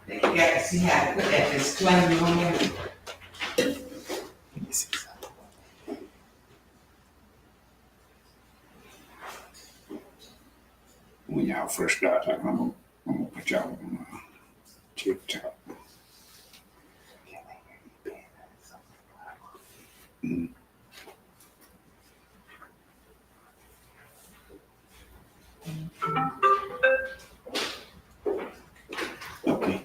Then you got to see how to put that disclaimer on there. Let me see something. When y'all first start talking, I'm gonna put y'all on TikTok. Mm. Okay.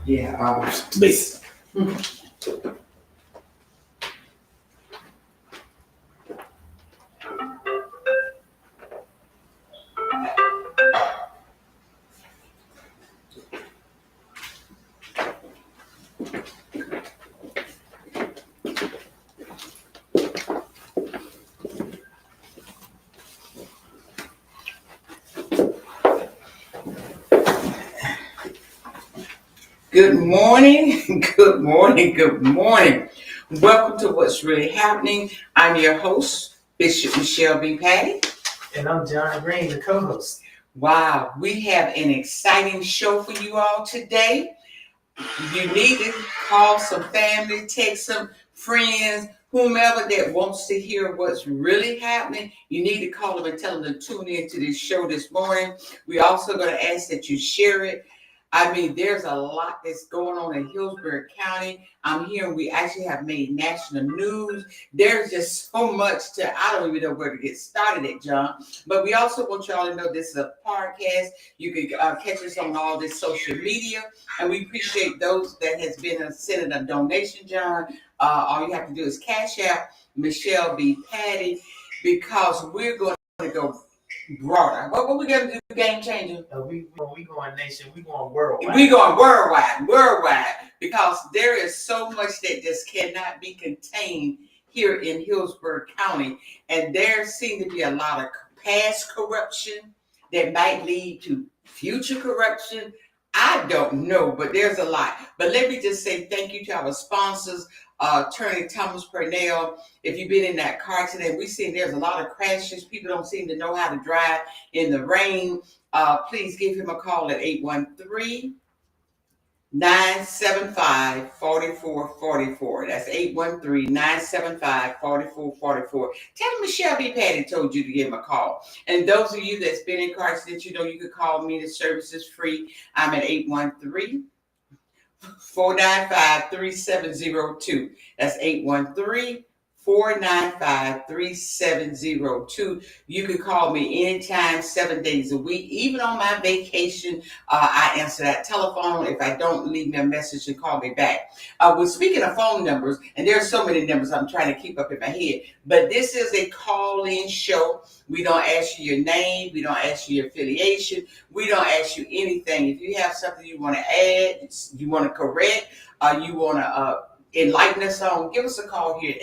Yeah. Please. Good morning, good morning, good morning. Welcome to What's Really Happening. I'm your host, Bishop Michelle B. Patty. And I'm John Green, the co-host. Wow, we have an exciting show for you all today. You need to call some family, text some friends, whomever that wants to hear what's really happening. You need to call them and tell them to tune in to this show this morning. We're also going to ask that you share it. I mean, there's a lot that's going on in Hillsborough County. I'm hearing we actually have made national news. There's just so much I don't even know where to get started at, John. But we also want y'all to know this is a podcast. You can catch us on all this social media. And we appreciate those that has been sending a donation, John. All you have to do is cash out Michelle B. Patty, because we're going to go broader. What we going to do, game changer? We going nation. We going worldwide. We going worldwide, because there is so much that just cannot be contained here in Hillsborough County. And there seems to be a lot of past corruption that might lead to future corruption. I don't know, but there's a lot. But let me just say thank you to our sponsors, Attorney Thomas Purnell. If you've been in that car today, we've seen there's a lot of crashes. People don't seem to know how to drive in the rain. Please give him a call at 813-975-4444. That's 813-975-4444. Tell him Michelle B. Patty told you to give him a call. And those of you that's been in car accidents, you know you could call me. The service is free. I'm at 813-495-3702. That's 813-495-3702. You can call me anytime, 7 days a week. Even on my vacation, I answer that telephone. If I don't, leave me a message and call me back. We're speaking of phone numbers, and there are so many numbers I'm trying to keep up in my head. But this is a call-in show. We don't ask you your name. We don't ask you your affiliation. We don't ask you anything. If you have something you want to add, you want to correct, you want to enlighten us on, give us a call here at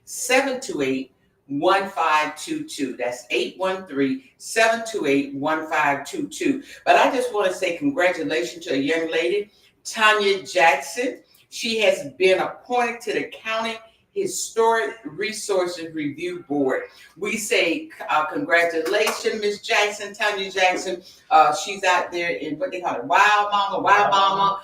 813-728-1522. That's 813-728-1522. But I just want to say congratulations to a young lady, Tanya Jackson. She has been appointed to the County Historic Resources Review Board. We say congratulations, Miss Jackson, Tanya Jackson. She's out there in what they call it, Wild Mama.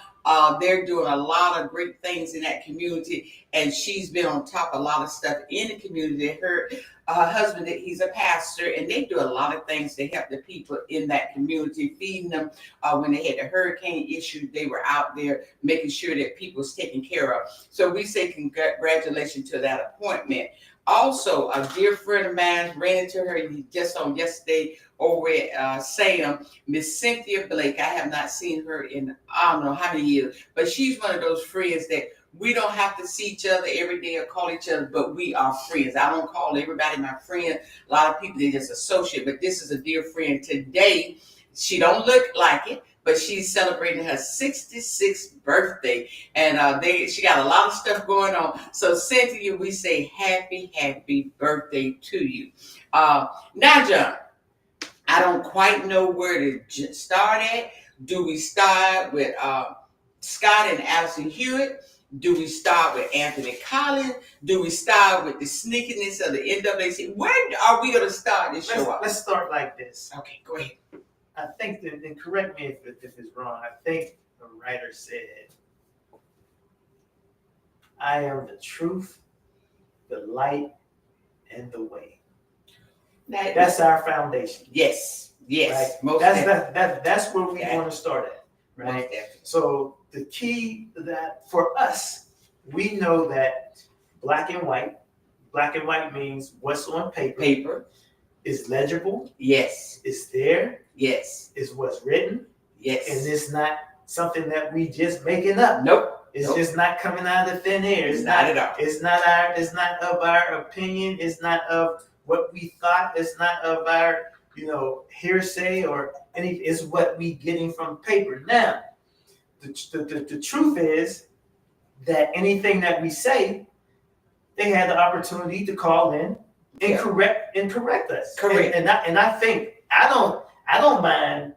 They're doing a lot of great things in that community, and she's been on top of a lot of stuff in the community. Her husband, he's a pastor, and they do a lot of things to help the people in that community, feeding them. When they had the hurricane issue, they were out there making sure that people was taken care of. So we say congratulations to that appointment. Also, a dear friend of mine ran into her just on yesterday over at Sam, Miss Cynthia Blake. I have not seen her in I don't know how many years, but she's one of those friends that we don't have to see each other every day or call each other, but we are friends. I don't call everybody my friend. A lot of people, they just associate, but this is a dear friend. Today, she don't look like it, but she's celebrating her 66th birthday, and she got a lot of stuff going on. So Cynthia, we say happy birthday to you. Now, John, I don't quite know where to start at. Do we start with Scott and Allison Hewitt? Do we start with Anthony Collins? Do we start with the sneakiness of the NAACP? Where are we going to start this show off? Let's start like this. Okay, go ahead. I think think that, and correct me if it's wrong, I think the writer said, I am the truth, the light, and the way. That's our foundation. Yes, yes. Right? Most That's where we Yeah. want to start at. Right? Most definitely. So the key that for us, we know that black and white means what's on Paper. is legible, Yes. it's there, Yes. is what's written, Yes. and it's not something that we just making up. Nope. It's Nope. just not coming out of the thin air. It's Not at all. It's not of our opinion. It's not of what we thought. It's not of our, hearsay or any. It's what we getting from paper. Now, the truth is that anything that we say, they had the opportunity to call in and Yeah. correct us. Correct. And I think I don't mind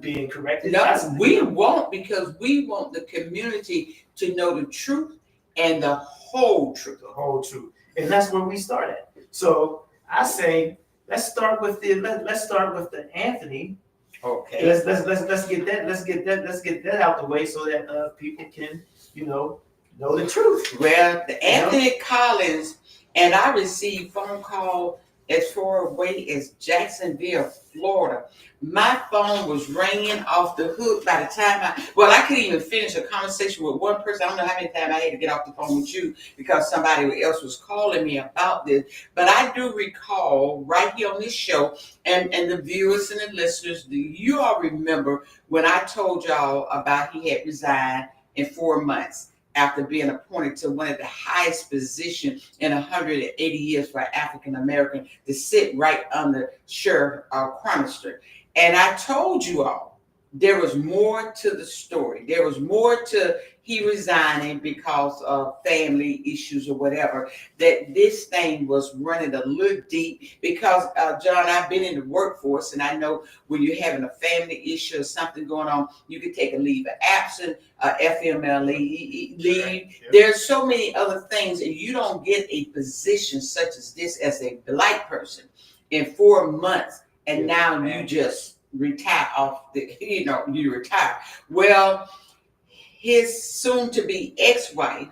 being corrected. No, we won't, because we want the community to know the truth and the whole truth. The whole truth, and that's where we start at. So I say, let's start with the Anthony. Okay. Let's get that out the way so that people can know the truth. Well, the Anthony Collins, and I received phone call as far away as Jacksonville, Florida. My phone was ringing off the hook by the time I couldn't even finish a conversation with one person. I don't know how many times I had to get off the phone with you because somebody else was calling me about this. But I do recall right here on this show, and the viewers and the listeners, do you all remember when I told y'all about he had resigned in 4 months after being appointed to one of the highest positions in 180 years for African American to sit right under Sheriff Cronister. And I told you all there was more to the story. There was more to he resigning because of family issues or whatever, that this thing was running a little deep because, John, I've been in the workforce, and I know when you're having a family issue or something going on, you can take a leave of absence, FMLA leave. Right. Yep. There's so many other things, and you don't get a position such as this as a black person in 4 months, and now you just retire off the, you retire. Well, his soon-to-be ex-wife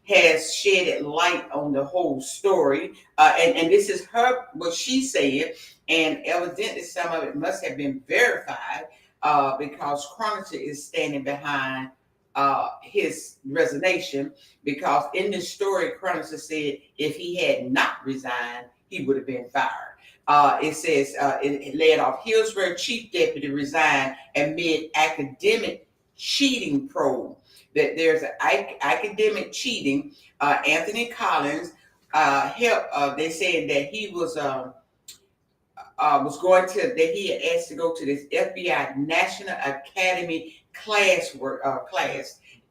has shedded light on the whole story, and this is what she said, and evidently some of it must have been verified because Cronister is standing behind his resignation, because in this story, Cronister said if he had not resigned, he would have been fired. It says it led off Hillsborough chief deputy resigned amid academic cheating probe. That there's an academic cheating. Anthony Collins helped. They said that he was going to, that he had asked to go to this FBI National Academy class,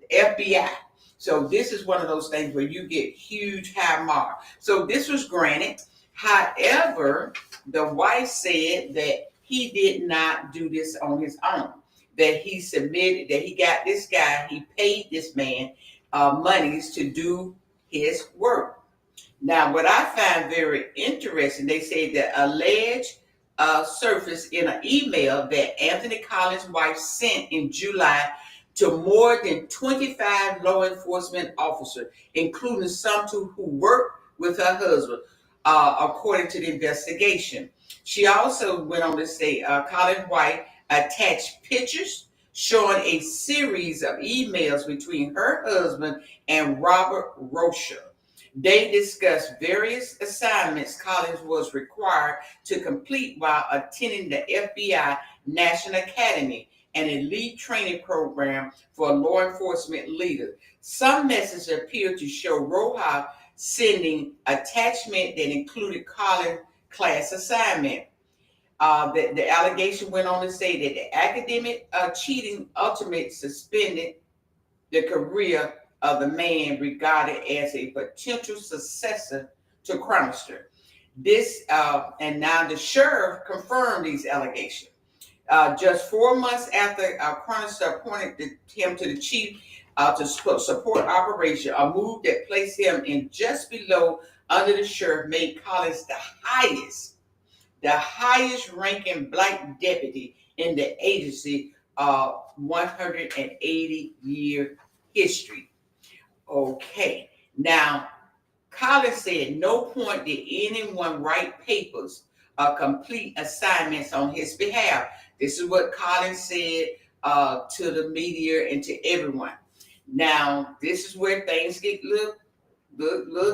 FBI. So this is one of those things where you get huge high mark. So this was granted. However, the wife said that he did not do this on his own, that he submitted, that he got this guy, he paid this man monies to do his work. Now, what I find very interesting, they say that alleged surfaced in an email that Anthony Collins' wife sent in July to more than 25 law enforcement officers, including some who work with her husband, according to the investigation. She also went on to say Collins' wife attached pictures showing a series of emails between her husband and Robert Rocha. They discussed various assignments Collins was required to complete while attending the FBI National Academy, an elite training program for law enforcement leaders. Some messages appear to show Rocha sending attachment that included Collins' class assignment. The allegation went on to say that the academic cheating ultimately suspended the career of the man regarded as a potential successor to Cronister. This and now the sheriff confirmed these allegations. Just 4 months after Cronister appointed him to the chief to support operation, a move that placed him in just below under the sheriff made Collins the highest ranking black deputy in the agency 180-year history. Okay, now Collins said no point did anyone write papers or complete assignments on his behalf. This is what Collins said to the media and to everyone. Now, this is where things get little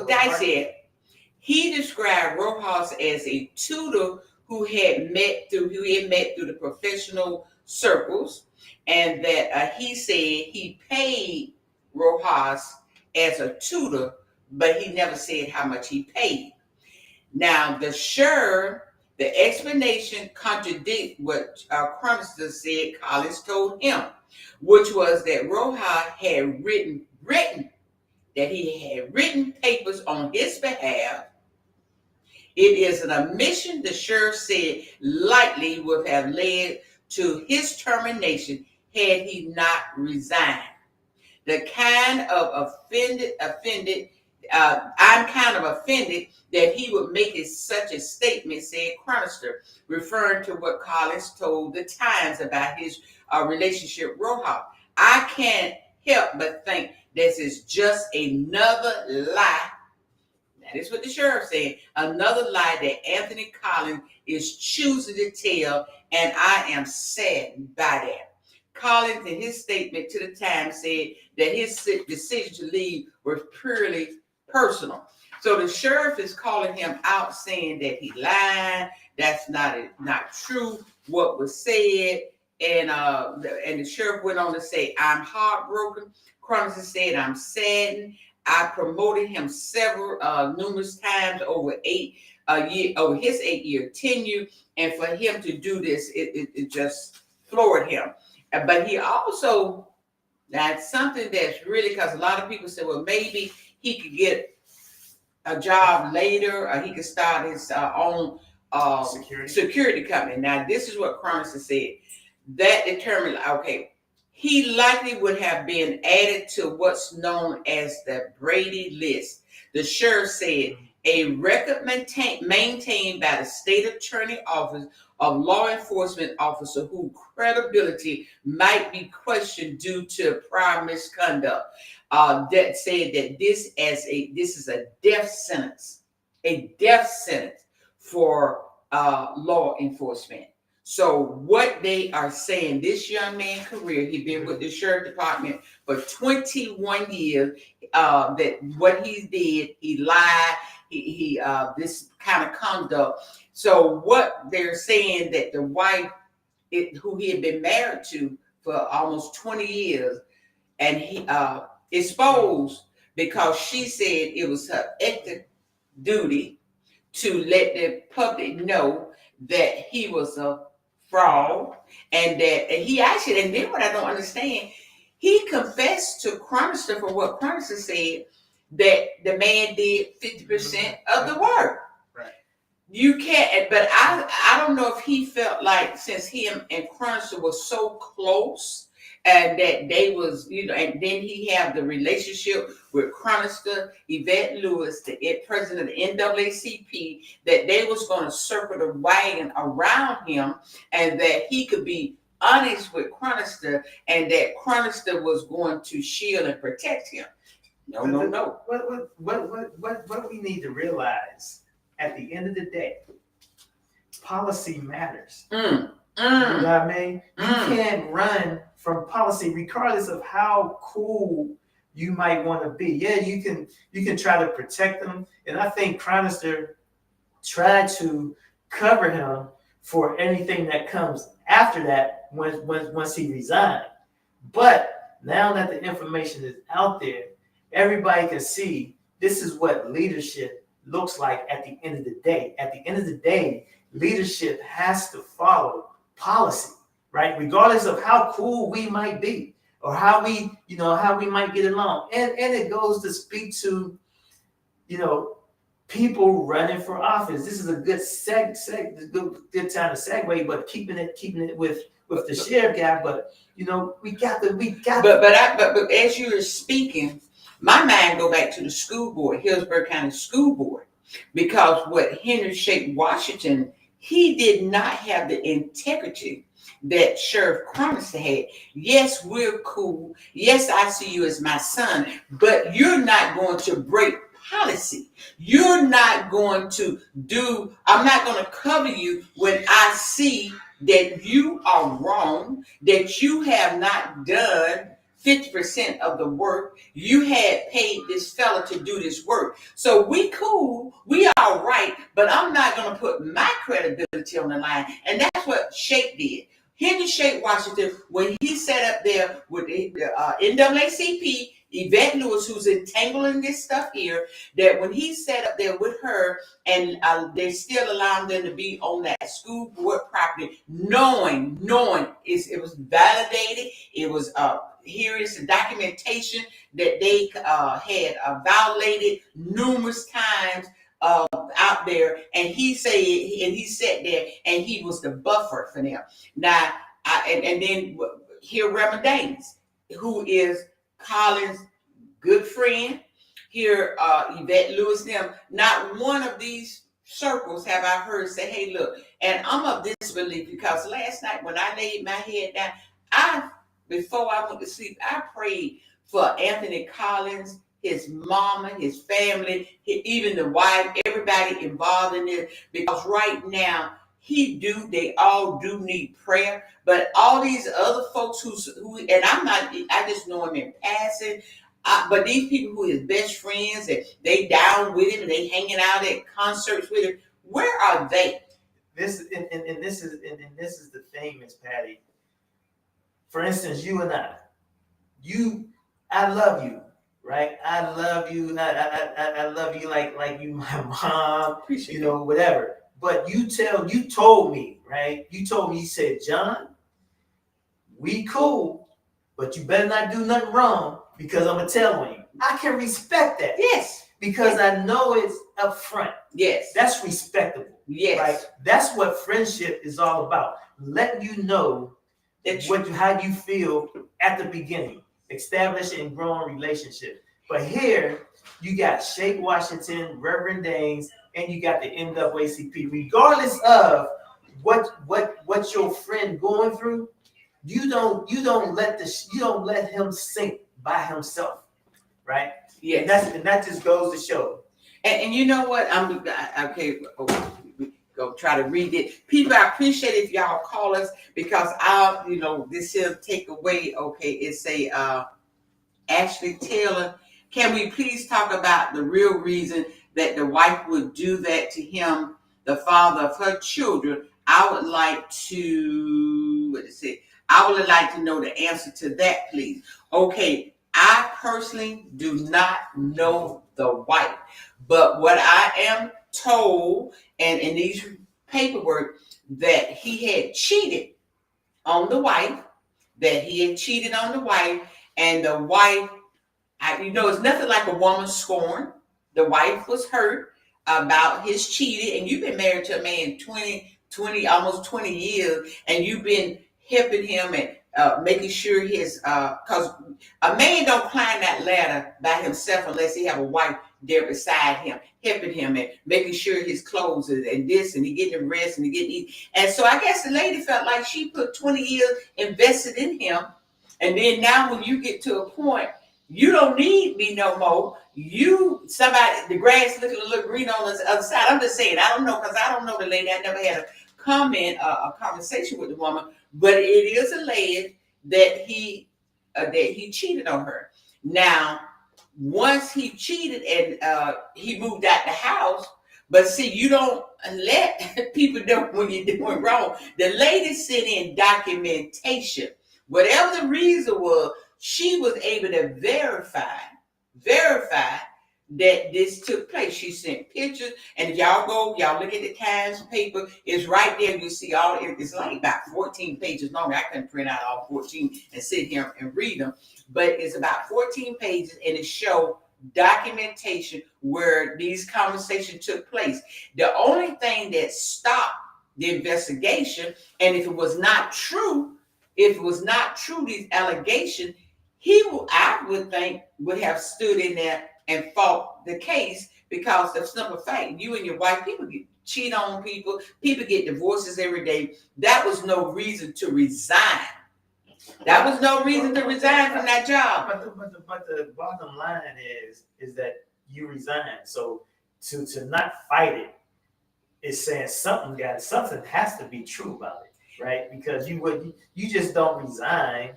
dicey. He described Rojas as a tutor who he had met through the professional circles, and that he said he paid Rojas as a tutor, but he never said how much he paid. Now, the explanation contradicts what Chronister said Collins told him, which was that Rojas had written papers on his behalf. It is an omission the sheriff said likely would have led to his termination had he not resigned. I'm kind of offended that he would make such a statement, said Chronister, referring to what Collins told the Times about his relationship with Rojas. I can't help but think this is just another lie. That is what the sheriff said. Another lie that Anthony Collins is choosing to tell, and I am saddened by that. Collins, in his statement to the Times, said that his decision to leave was purely personal. So the sheriff is calling him out, saying that he lied. That's not true. What was said, and the sheriff went on to say, "I'm heartbroken." Chronister said, "I'm saddened. I promoted him numerous times over his 8-year tenure, and for him to do this, it just floored him." But he also, that's something that's really, because a lot of people say, well, maybe he could get a job later, or he could start his own security company. Now, this is what Chronister said. That determined, okay, he likely would have been added to what's known as the Brady list. The sheriff said a record maintained by the state attorney office of law enforcement officer whose credibility might be questioned due to prior misconduct. That said that this is a death sentence for law enforcement. So what they are saying, this young man's career, he's been with the sheriff department for 21 years. That what he did, he lied. He this kind of conduct. So what they're saying, that the wife, who he had been married to for almost 20 years, and he exposed because she said it was her ethic duty to let the public know that he was a fraud, and that he actually, and then what I don't understand, he confessed to Chronister for what Chronister said, that the man did 50% of the work. Right. You can't, but I don't know if he felt like, since him and Chronister was so close, and that they was, and then he had the relationship with Chronister, Yvette Lewis, the president of the NAACP, that they was going to circle the wagon around him, and that he could be honest with Chronister, and that Chronister was going to shield and protect him. No. What we need to realize, at the end of the day, policy matters. You know what I mean? You can't run from policy, regardless of how cool you might want to be. Yeah, you can try to protect them, and I think Chronister tried to cover him for anything that comes after that once he resigned. But now that the information is out there, everybody can see this is what leadership looks like at the end of the day. At the end of the day, leadership has to follow policy, right? Regardless of how cool we might be, or how we might get along. And it goes to speak to, people running for office. This is a good good time to segue, but keeping it with the sheriff guy. But we got. But as you were speaking, my mind go back to the school board, Hillsborough County School Board, because what Henry Shake Washington, he did not have the integrity that Sheriff Chronister had. Yes, we're cool. Yes, I see you as my son, but you're not going to break policy. You're not going to I'm not going to cover you when I see that you are wrong, that you have not done 50% of the work. You had paid this fella to do this work. So we cool, we all right, but I'm not going to put my credibility on the line. And that's what Shake did. Henry Shake Washington, when he sat up there with the NAACP, Yvette Lewis, who's entangling this stuff here, that when he sat up there with her and they still allowed them to be on that school board property, knowing it was validated, it was here is the documentation that they had violated numerous times out there, and he sat there and he was the buffer for them. Now, and then here Reverend Daines, who is Colin's good friend. Here, Yvette Lewis, them. Not one of these circles have I heard say, "Hey, look." And I'm of this belief because last night when I laid my head down, before I went to sleep, I prayed for Anthony Collins, his mama, his family, even the wife, everybody involved in this, because right now they all do need prayer. But all these other folks who and I just know him in passing. But these people who are his best friends and they down with him and they hanging out at concerts with him, where are they? This is the thing, Miss Patty. For instance, you and I love you, right? I love you. I love you like you my mom. Appreciate whatever. But you told me, right? You told me, you said, John, we cool, but you better not do nothing wrong because I'm gonna tell on you. I can respect that. Yes. Because I know it's up front. Yes. That's respectable. Yes. Right? That's what friendship is all about. Letting you know how you feel at the beginning. Establishing and growing relationship. But here, you got Shake Washington, Reverend Daines, and you got the NAACP. Regardless of what your friend going through, you don't let him sink by himself, right? Yes. And that just goes to show. And you know what? Go try to read it. People, I appreciate if y'all call us because this here takeaway. Okay, it's a Ashley Taylor. Can we please talk about the real reason that the wife would do that to him, the father of her children? I would like to know the answer to that, please. Okay, I personally do not know the wife, but what I am told, and in these paperwork, that he had cheated on the wife, and the wife, it's nothing like a woman scorned. The wife was hurt about his cheating, and you've been married to a man 20, almost 20 years, and you've been helping him and making sure because a man don't climb that ladder by himself unless he have a wife there beside him, helping him and making sure his clothes and this, and he getting rest and he getting eat. And so I guess the lady felt like she put 20 years invested in him. And then now when you get to a point, you don't need me no more. The grass looking a little green on the other side. I'm just saying, I don't know, because I don't know the lady. I never had a conversation with the woman, but it is alleged that he cheated on her. Now, once he cheated and he moved out the house, but see, you don't let people know when you're doing wrong. The lady sent in documentation. Whatever the reason was, she was able to verify that this took place. She sent pictures, and if y'all look at the Times paper, it's right there. You see it's like about 14 pages long. I couldn't print out all 14 and sit here and read them, but it's about 14 pages, and it shows documentation where these conversations took place. The only thing that stopped the investigation, and if it was not true, these allegations, I would think would have stood in there and fought the case because the simple fact, you and your wife, people cheat on people, people get divorces every day. That was no reason to resign. That was no reason to resign from that job. But the bottom line is that you resign. So to not fight it is saying something has to be true about it, right? Because you just don't resign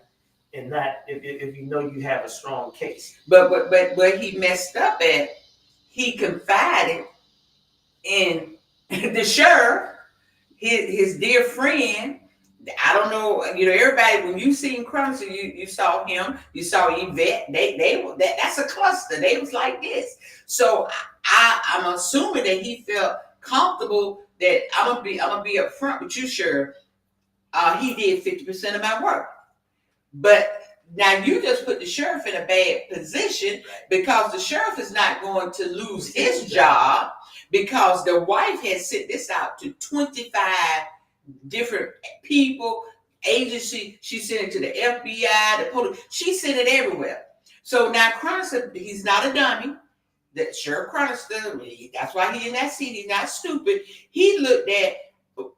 and not if you know you have a strong case. But where he messed up at, he confided in the sheriff, his dear friend. I don't know, everybody, when you seen Crumpster, you saw him, you saw Yvette, that's a cluster. They was like this. So I'm assuming that he felt comfortable that I'm gonna be up front with you, Sheriff. He did 50% of my work. But now you just put the sheriff in a bad position because the sheriff is not going to lose his job because the wife has sent this out to 25 different people, agency. She sent it to the FBI, the police. She sent it everywhere. So now Chronister, he's not a dummy. That Sheriff Chronister, that's why he in that seat. He's not stupid. He looked at,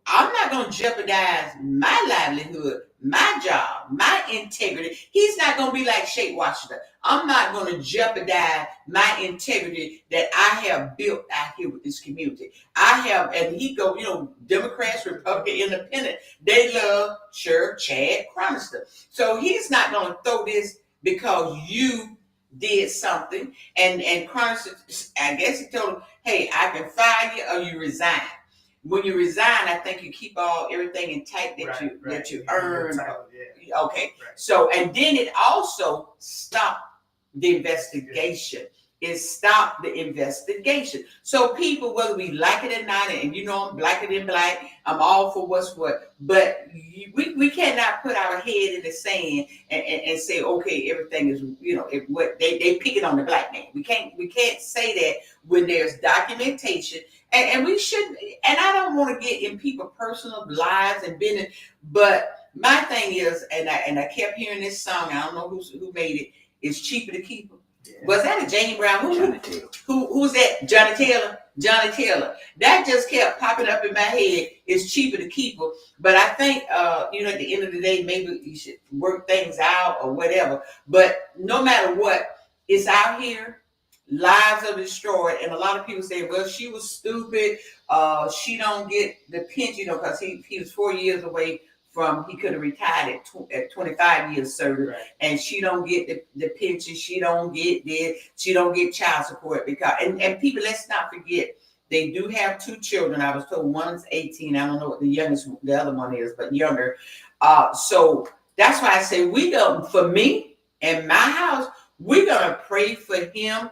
I'm not going to jeopardize my livelihood, my job, my integrity. He's not going to be like Shake Washington. I'm not going to jeopardize my integrity that I have built out here with this community. I have, and he go, Democrats, Republican, Independent, they love Sheriff Chad Chronister. So he's not going to throw this because you did something. And Chronister, I guess he told him, hey, I can fire you or you resign. When you resign, I think you keep everything intact that you earned. Yeah. Okay. Right. So, and then it also stopped the investigation. It stopped the investigation. So people, whether we like it or not, and I'm blacker than black, I'm all for what's what, but we cannot put our head in the sand and say, okay, everything is, what they pick it on the black man. We can't say that when there's documentation. And we shouldn't, and I don't want to get in people's personal lives and business, but my thing is, and I kept hearing this song, I don't know who made it, it's cheaper to keep them. Yeah. Was that a Jane Brown? Who's that? Johnny Taylor? Johnny Taylor. That just kept popping up in my head. It's cheaper to keep them. But I think, at the end of the day, maybe you should work things out or whatever. But no matter what, it's out here. Lives are destroyed, and a lot of people say, well, she was stupid, she don't get the pension, because he was 4 years away from, he could have retired at 25 years service, right. And she don't get the pension, she don't get this, she don't get child support, because and people, let's not forget, they do have 2 children. I was told one's 18, I don't know what the other one is, but younger. So that's why I say for me and my house, we're gonna pray for him.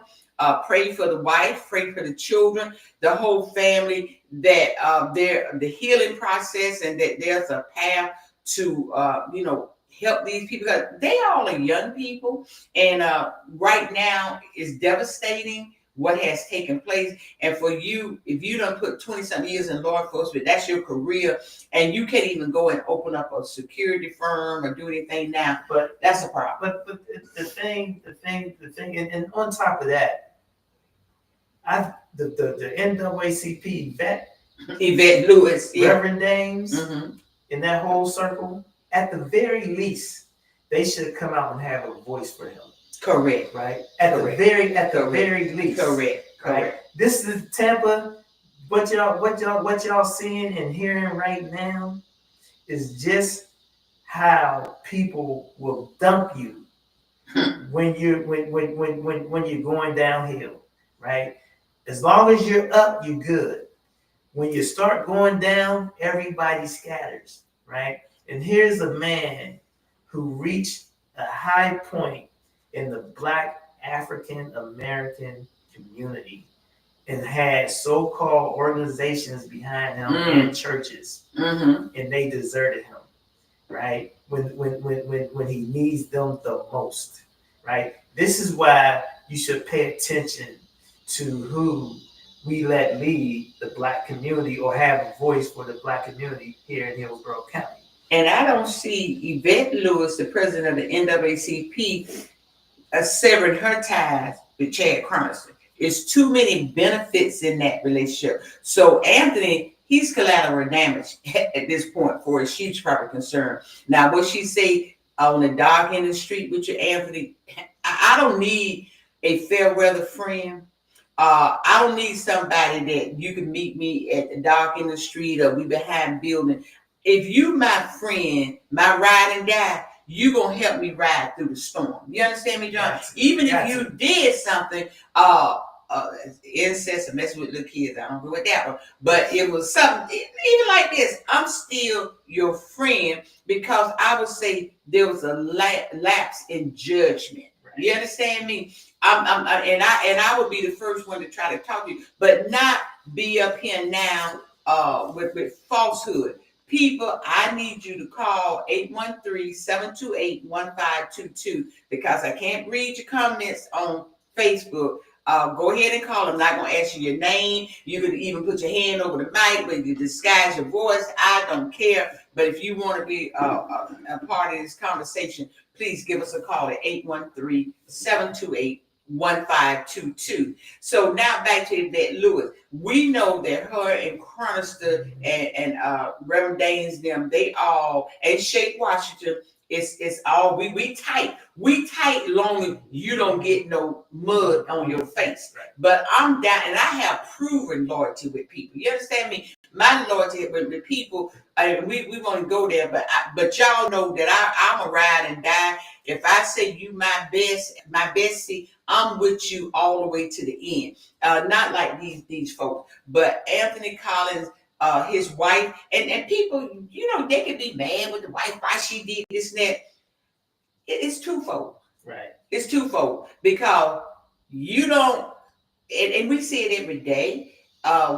Pray for the wife, pray for the children, the whole family, that the healing process, and that there's a path to help these people, because they all are young people, and right now is devastating what has taken place. And for you, if you don't put 20-something years in law enforcement, that's your career, and you can't even go and open up a security firm or do anything now. But that's a problem. But the thing, and on top of that, the NAACP Yvette Lewis, Reverend Dames, in that whole circle, at the very least, they should come out and have a voice for him. Correct. Right? At the very least. Correct. Right? This is Tampa. What y'all seeing and hearing right now is just how people will dump you when you're going downhill, right? As long as you're up, you're good. When you start going down, everybody scatters, right? And here's a man who reached a high point in the Black African American community and had so-called organizations behind him and churches, and they deserted him, right? When he needs them the most, right? This is why you should pay attention to who we let lead the Black community or have a voice for the Black community here in Hillsborough County. And I don't see Yvette Lewis, the president of the NAACP, severing her ties with Chad Chronister. It's too many benefits in that relationship. So Anthony, he's collateral damage at this point for as she's probably concerned. Now, what she say on the dark end of the street with you, Anthony, I don't need a fair weather friend. I don't need somebody that you can meet me at the dark end of the street or we behind building. If you my friend, my ride and die, you gonna help me ride through the storm. You understand me, John? Even if you did something, incest and messing with little kids, I don't go with that one. But it was something, even like this, I'm still your friend because I would say there was a lapse in judgment. You understand me? I would be the first one to try to talk to you, but not be up here now with falsehood. People, I need you to call 813-728-1522 because I can't read your comments on Facebook. Go ahead and call. I'm not going to ask you your name. You can even put your hand over the mic, but you disguise your voice. I don't care. But if you want to be a part of this conversation, please give us a call at 813-728-1522. So now back to that Lewis. We know that her and Chronister and Reverend Danes, them, they all, and Shake Washington, it's all we tight. We tight long as you don't get no mud on your face. But I'm down and I have proven loyalty with people. You understand me? My loyalty with people, we want to go there, but y'all know that I'm a ride and die. If I say you my bestie, I'm with you all the way to the end. Not like these folks, but Anthony Collins, his wife, and people, you know, they can be mad with the wife why she did this and that. It's twofold. Right. It's twofold because you don't, and we see it every day.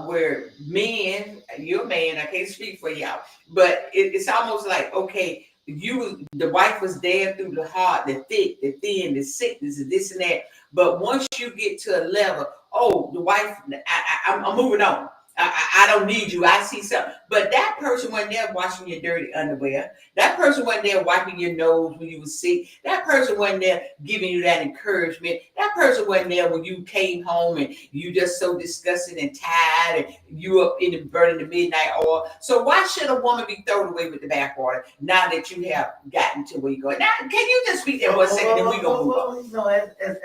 Where men, you're a man, I can't speak for y'all, but it's almost like, okay, the wife was there through the hard, the thick, the thin, the sickness, and this and that. But once you get to a level, oh, the wife, I'm moving on. I don't need you. I see something. But that person wasn't there washing your dirty underwear. That person wasn't there wiping your nose when you were sick. That person wasn't there giving you that encouragement. That person wasn't there when you came home and you just so disgusted and tired and you up in the burning the midnight oil. So why should a woman be thrown away with the bathwater now that you have gotten to where you're going? Now, can you just speak there 1 second and we're going to move on? You know,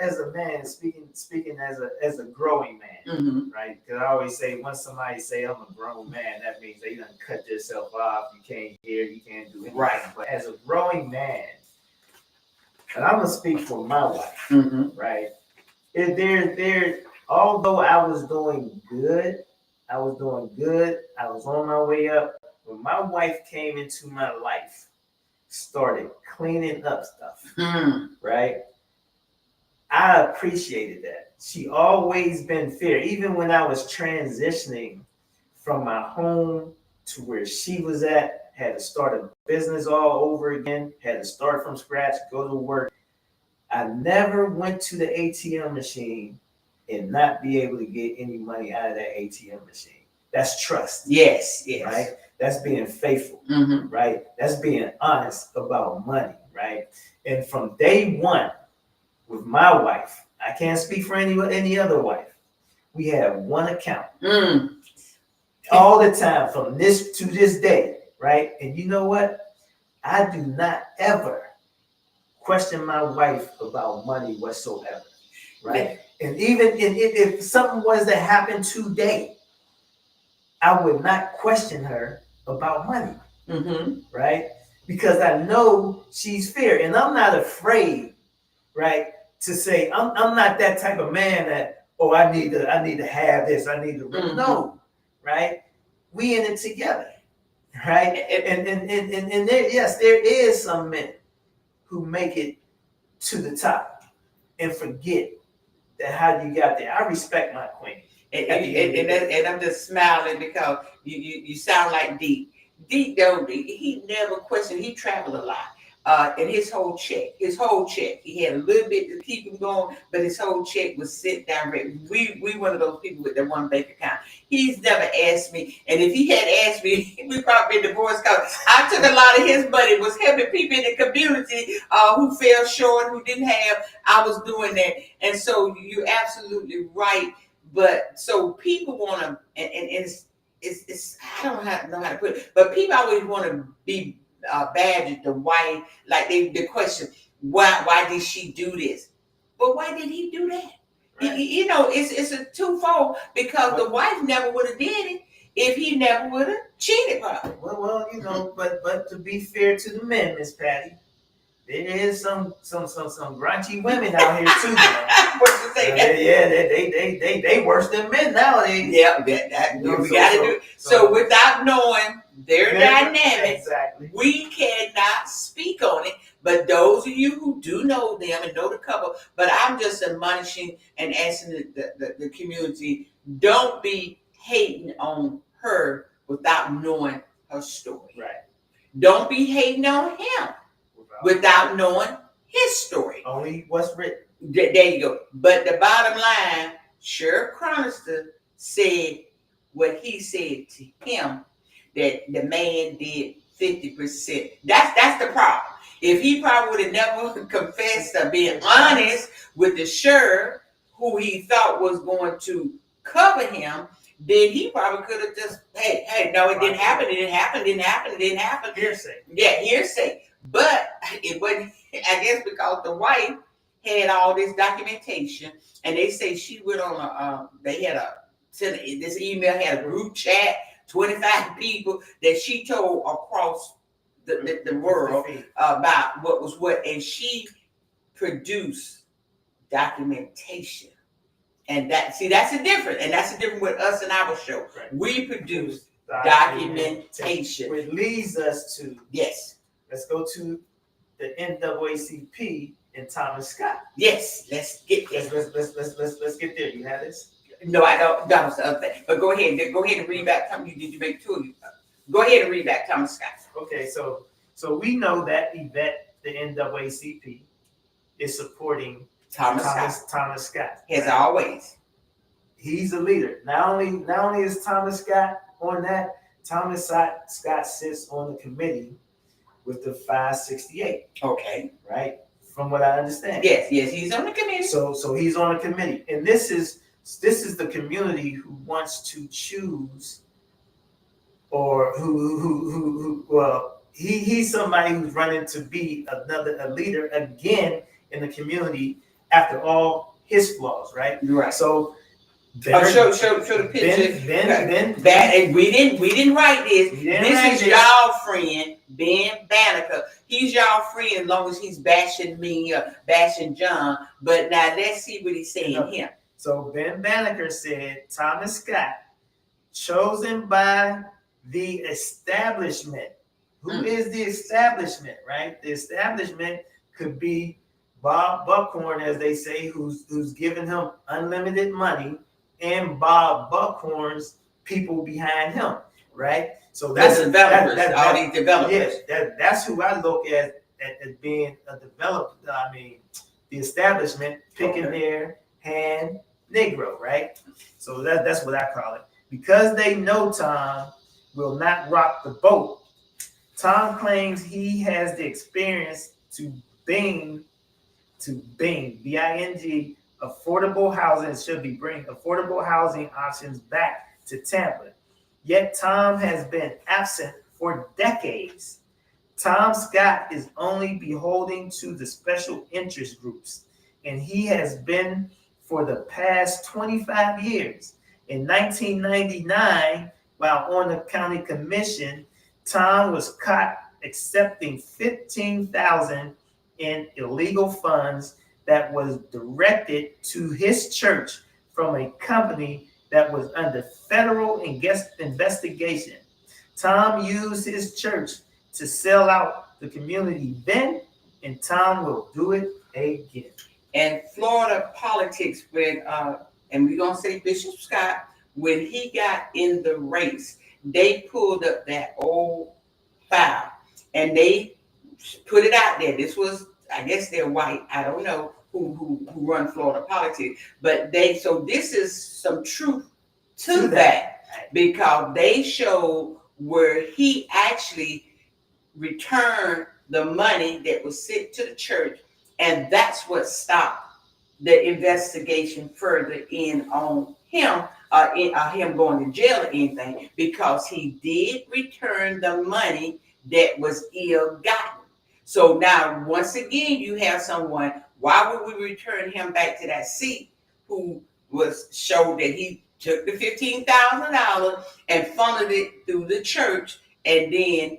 as a man, speaking as a growing man, right? Because I always say once somebody say I'm a grown man, that means they done cut themselves off. You can't hear, you can't do anything. Right. But as a growing man, and I'm gonna speak for my wife, right? Although I was doing good, I was on my way up. When my wife came into my life, started cleaning up stuff, right? I appreciated that. She always been fair. Even when I was transitioning from my home to where she was at, had to start a business all over again, had to start from scratch, go to work. I never went to the ATM machine and not be able to get any money out of that ATM machine. That's trust. Yes. Right? That's being faithful, right? That's being honest about money, right? And from day one, with my wife, I can't speak for any other wife. We have one account all the time from this to this day, right? And you know what? I do not ever question my wife about money whatsoever, right? And even if something was to happen today, I would not question her about money, right? Because I know she's fair, and I'm not afraid, right? To say I'm not that type of man that, oh, I need to have this, I need to no, right? We in it together, right? And there, yes, there is some men who make it to the top and forget that how you got there. I respect my queen, and I'm just smiling because you sound like Deep. Deep though, he never questioned. He traveled a lot. And his whole check, he had a little bit to keep him going, but his whole check was sent direct. We one of those people with the one bank account. He's never asked me, and if he had asked me, we probably been divorced. Cause I took a lot of his money, was helping people in the community who fell short, who didn't have. I was doing that, and so you're absolutely right. But so people want to, and it's I don't know how to put it, but people always want to be badgered the wife, like the question, why did she do this? But why did he do that? Right. You know, it's a twofold, because the wife never would have did it if he never would have cheated, probably. Well, you know, but to be fair to the men, Miss Patty, there is some grungy women out here too. What you say? Yeah, they worse than men nowadays. Yeah, You know, we got to do. So without knowing their dynamics, exactly, we cannot speak on it. But those of you who do know them and know the couple, but I'm just admonishing and asking the community, don't be hating on her without knowing her story. right. Don't be hating on him without knowing his story. Only what's written. There you go. But the bottom line, Sheriff Chronister said what he said to him, that the man did 50%. That's the problem. If he probably would have never confessed or been honest with the sheriff, who he thought was going to cover him, then he probably could have just, hey, no, it didn't happen, it didn't happen. Hearsay. Yeah, hearsay. But it wasn't, I guess, because the wife had all this documentation, and they say she went on this email had a group chat, 25 people that she told across the world about what was what, and she produced documentation. And that's the difference, and that's the difference with us and our show. Right. We produce documentation. Which leads us to, yes. Let's go to the NAACP and Thomas Scott. Yes, let's get there. Let's get there. You have this? No, I don't. That was the other thing. But go ahead and read back. Did you make two of you? Go ahead and read back Thomas Scott. Okay, so we know that Yvette, the NAACP, is supporting Thomas Scott. As always. He's a leader. Not only is Thomas Scott on that, Thomas Scott sits on the committee with the 568. Okay. Right? From what I understand. Yes, he's on the committee. So he's on the committee. And this is the community who wants to choose, or who well, he's somebody who's running to be a leader again in the community after all his flaws, right? Right. So show the picture. Ben, we didn't write this. This is y'all friend, Ben Banneker. He's y'all friend as long as he's bashing me or bashing John. But now let's see what he's saying here. So Ben Banneker said Thomas Scott, chosen by the establishment. Who is the establishment, right? The establishment could be Bob Buckhorn, as they say, who's giving him unlimited money, and Bob Buckhorn's people behind him, right? So that's developers, all these developers. Yes, that's who I look at as being a developer. I mean, the establishment picking their hand Negro, right? So that's what I call it. Because they know Tom will not rock the boat, Tom claims he has the experience to Bing, B-I-N-G, affordable housing, should be bring affordable housing options back to Tampa. Yet Tom has been absent for decades. Tom Scott is only beholden to the special interest groups, and he has been for the past 25 years. In 1999, while on the county commission, Tom was caught accepting $15,000 in illegal funds that was directed to his church from a company that was under federal investigation. Tom used his church to sell out the community then, and Tom will do it again. And Florida politics, when and we're gonna say Bishop Scott, when he got in the race, they pulled up that old file and they put it out there. This was, I guess they're white. I don't know who run Florida politics, but so this is some truth to that, because they showed where he actually returned the money that was sent to the church, and that's what stopped the investigation further in on him, him going to jail or anything, because he did return the money that was ill-gotten. So now, once again, you have someone, why would we return him back to that seat who was showed that he took the $15,000 and funneled it through the church, and then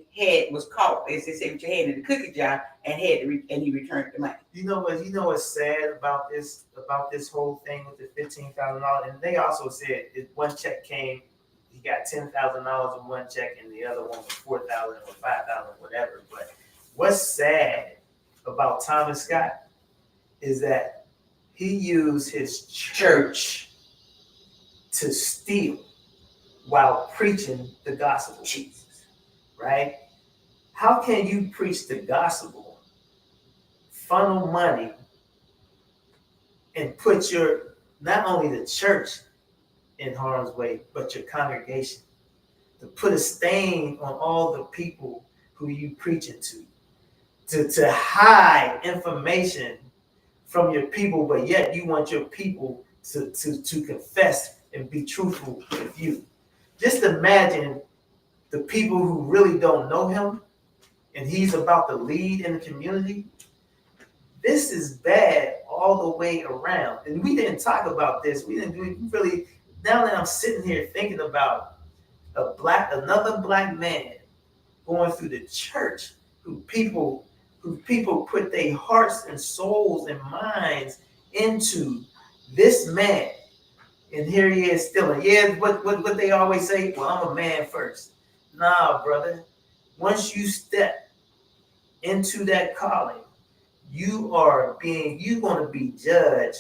was caught, as they say, with your hand in the cookie jar, and he returned the money. You know what's sad about this whole thing with the $15,000, and they also said one check came, he got $10,000 in one check, and the other one was $4,000 or $5,000, whatever. But what's sad about Thomas Scott is that he used his church to steal while preaching the gospel. Jesus, right? How can you preach the gospel, funnel money, and put not only the church in harm's way, but your congregation, to put a stain on all the people who you preaching to hide information from your people, but yet you want your people to confess and be truthful with you. Just imagine the people who really don't know him, and he's about to lead in the community. This is bad all the way around. And we didn't talk about this. We really, now that I'm sitting here thinking about another black man going through the church, who people put their hearts and souls and minds into this man. And here he is stealing. Yeah, what they always say, well, I'm a man first. Nah, brother. Once you step into that calling, you're going to be judged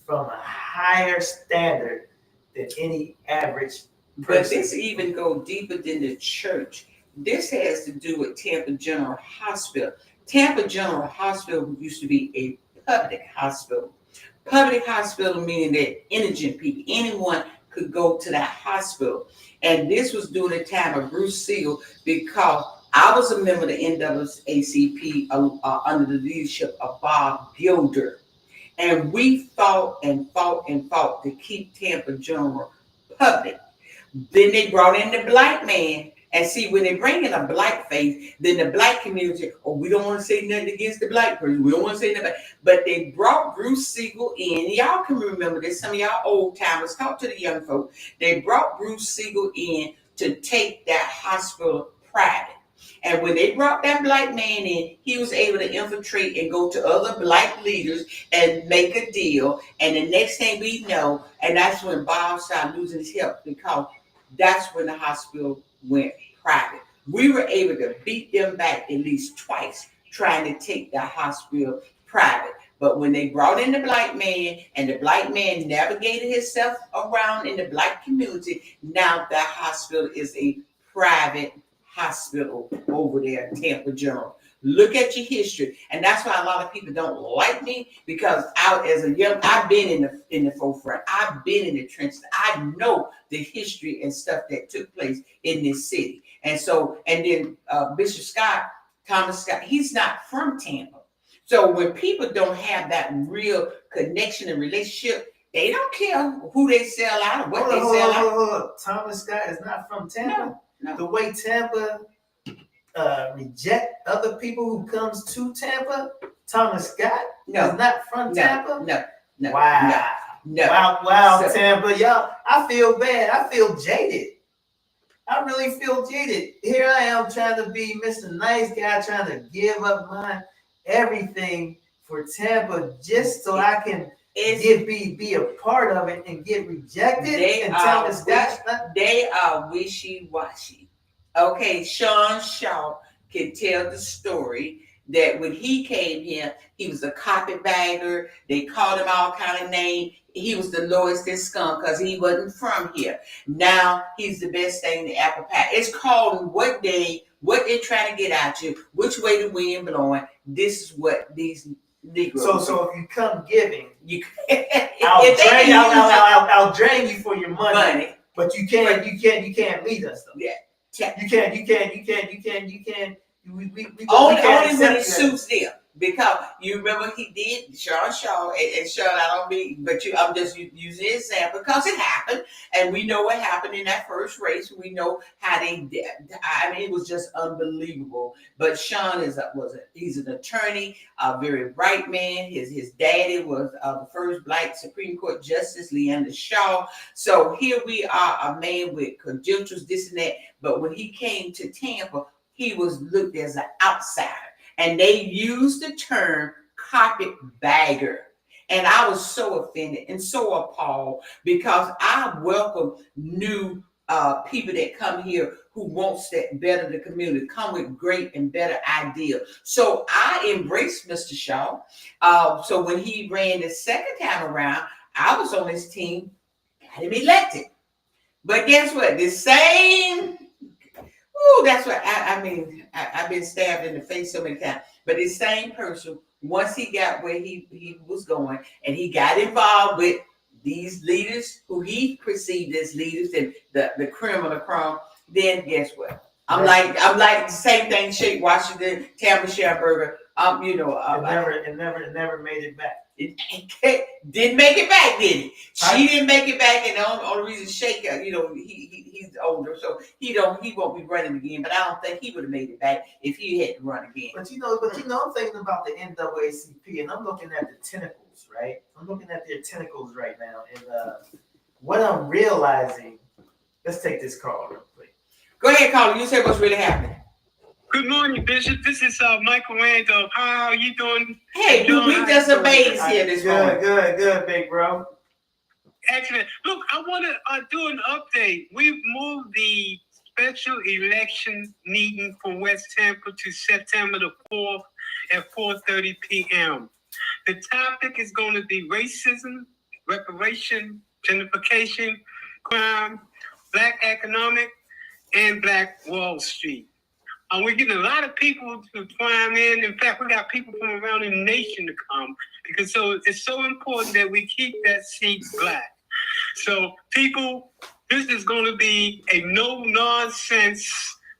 from a higher standard than any average person. But this even go deeper than the church. This has to do with Tampa General Hospital. Tampa General Hospital used to be a public hospital. Public hospital meaning that indigent people, anyone could go to that hospital. And this was during the time of Bruce Siegel, because I was a member of the NAACP under the leadership of Bob Gilder. And we fought to keep Tampa General public. Then they brought in the black man. And see, when they bring in a black face, then the black community, we don't want to say nothing against the black person. We don't want to say nothing. But they brought Bruce Siegel in. Y'all can remember this. Some of y'all old timers, talk to the young folk. They brought Bruce Siegel in to take that hospital private. And when they brought that black man in, he was able to infiltrate and go to other black leaders and make a deal. And the next thing we know, and that's when Bob started losing his health, because that's when the hospital went private. We were able to beat them back at least twice trying to take the hospital private. But when they brought in the black man, and the black man navigated himself around in the black community, now that hospital is a private hospital over there at Tampa General. Look at your history. And that's why a lot of people don't like me, because I've been in the forefront. I've been in the trenches. I know the history and stuff that took place in this city. And then Bishop Scott, Thomas Scott, he's not from Tampa. So when people don't have that real connection and relationship, they don't care who they sell out or what they sell out. Thomas Scott is not from Tampa? No. The way Tampa reject other people who comes to Tampa, Thomas Scott is not from Tampa? No. Wow. No. Wow, so, Tampa. Y'all, I feel bad. I feel jaded. I really feel jaded. Here I am trying to be Mr. Nice Guy, trying to give up my everything for Tampa just so I can be a part of it and get rejected. They are wishy-washy. Okay, Sean Shaw can tell the story that when he came here, he was a carpetbagger. They called him all kind of names. He was the lowest in scum because he wasn't from here. Now he's the best thing in the apple pie. It's called what they're trying to get at you, which way the wind blowing. This is what these Negroes. So if you come giving, you I'll drain you for your money. But you can't lead us though. Yeah. You can't. Only when it suits them. Because you remember he did Sean Shaw and Sean, I don't mean, but I'm just using an example because it happened, and we know what happened in that first race. We know how they did. I mean, it was just unbelievable. But Sean he's an attorney, a very bright man. His daddy was the first Black Supreme Court Justice, Leander Shaw. So here we are, a man with credentials, this and that. But when he came to Tampa, he was looked as an outsider. And they used the term carpetbagger. And I was so offended and so appalled because I welcome new people that come here who wants that better the community, come with great and better ideas. So I embraced Mr. Shaw. So when he ran the second time around, I was on his team, got him elected. But guess what? The same... Ooh, that's what I mean. I've been stabbed in the face so many times. But the same person, once he got where he was going, and he got involved with these leaders who he perceived as leaders and the criminal crime, then guess what? I'm like the same thing. Shake Washington, Tamara Scherberger. It never made it back. It didn't make it back, did it? She didn't make it back, and the only reason Shake, he's older, so he won't be running again. But I don't think he would have made it back if he had to run again. But I'm thinking about the NAACP, and I'm looking at the tentacles, right? I'm looking at their tentacles right now, and what I'm realizing. Let's take this call real quick. Go ahead, caller. You say what's really happening. Good morning, Bishop. This is Michael Randolph. How are you doing? Hey, we just a base here this morning. Good, big bro. Excellent. Look, I want to do an update. We've moved the special election meeting for West Tampa to September the 4th at 4:30 p.m. The topic is going to be racism, reparation, gentrification, crime, Black economic, and Black Wall Street. We're getting a lot of people to chime in. In fact, we got people from around the nation to come because it's so important that we keep that seat Black. So people, this is going to be a no-nonsense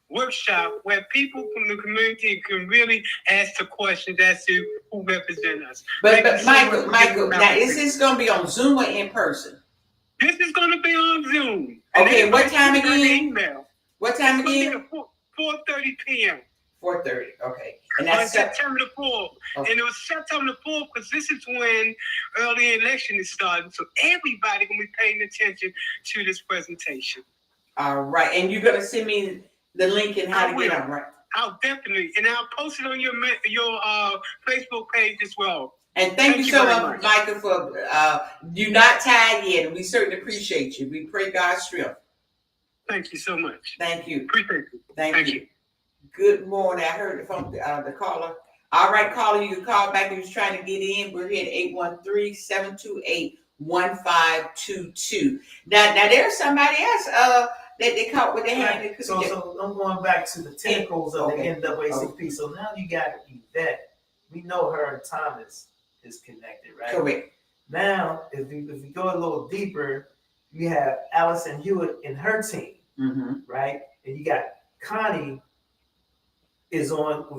workshop where people from the community can really ask the questions as to who represent us. But Michael, now is this going to be on Zoom or in person? This is going to be on Zoom. Okay, what time again? Email. What time again? 4:30 p.m. 4:30. Okay, and that's September the 4th. Okay. And it was September the 4th because this is when early election is starting. So everybody gonna be paying attention to this presentation. All right, and you're gonna send me the link and how to get on, right? I'll definitely, and I'll post it on your Facebook page as well. And thank you so much, Michael, for you not tired yet, and we certainly appreciate you. We pray God's strength. Thank you so much. Thank you. Appreciate it. Thank you. Good morning. I heard it from the caller. All right, caller, you can call back if you're trying to get in. We're here at 813-728-1522. Now there's somebody else that they caught with their hand. So I'm going back to the tentacles of the NAACP. Okay. So now you got Yvette. We know her and Thomas is connected, right? Correct. Now, if you go a little deeper, you have Allison Hewitt and her team. Mm-hmm. Right, and you got Connie was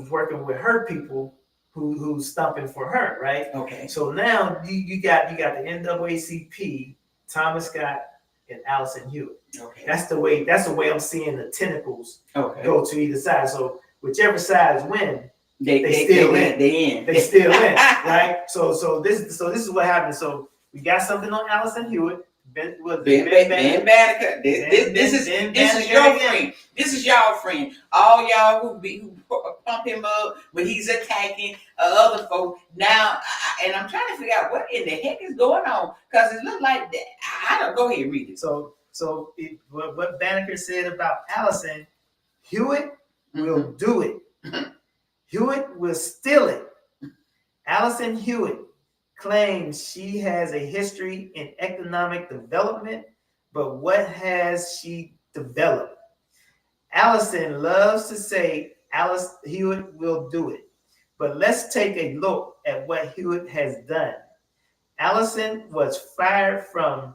working with her people who's stumping for her, right? Okay. So now you got the NAACP, Thomas Scott and Allison Hewitt. Okay. That's the way I'm seeing the tentacles go to either side. So whichever sides win, they still win. They still win, right? So this is what happened. So we got something on Allison Hewitt. Ben Banneker. This is your friend. This is y'all friend. All y'all who pump him up when he's attacking other folks. Now, and I'm trying to figure out what in the heck is going on because it looked like that. I don't go ahead and read it. So what Banneker said about Allison, Hewitt will do it. Hewitt will steal it. Allison Hewitt claims she has a history in economic development, but what has she developed? Allison loves to say Alice Hewitt will do it. But let's take a look at what Hewitt has done. Allison was fired from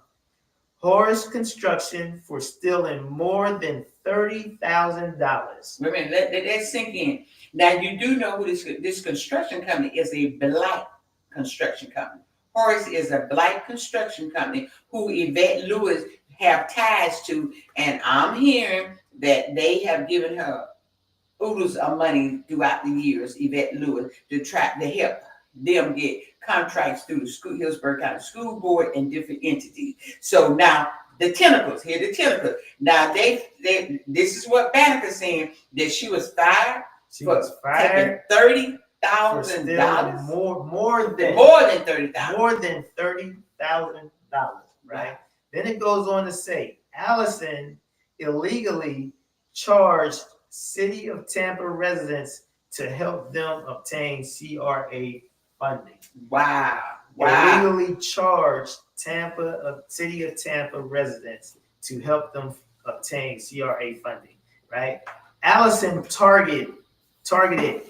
Horace Construction for stealing more than $30,000. Wait a minute, let that sink in. Now, you do know who this construction company is, a black construction company. Horace is a black construction company who Yvette Lewis have ties to, and I'm hearing that they have given her oodles of money throughout the years, Yvette Lewis, to help them get contracts through the Hillsborough County School Board and different entities. So now the tentacles, here the tentacles. Now this is what Banneker's saying, that she was fired. She was fired $30,000. More than $30,000. More than $30,000, right? Then it goes on to say Allison illegally charged City of Tampa residents to help them obtain CRA funding. Wow. Illegally charged City of Tampa residents to help them obtain CRA funding, right? Allison targeted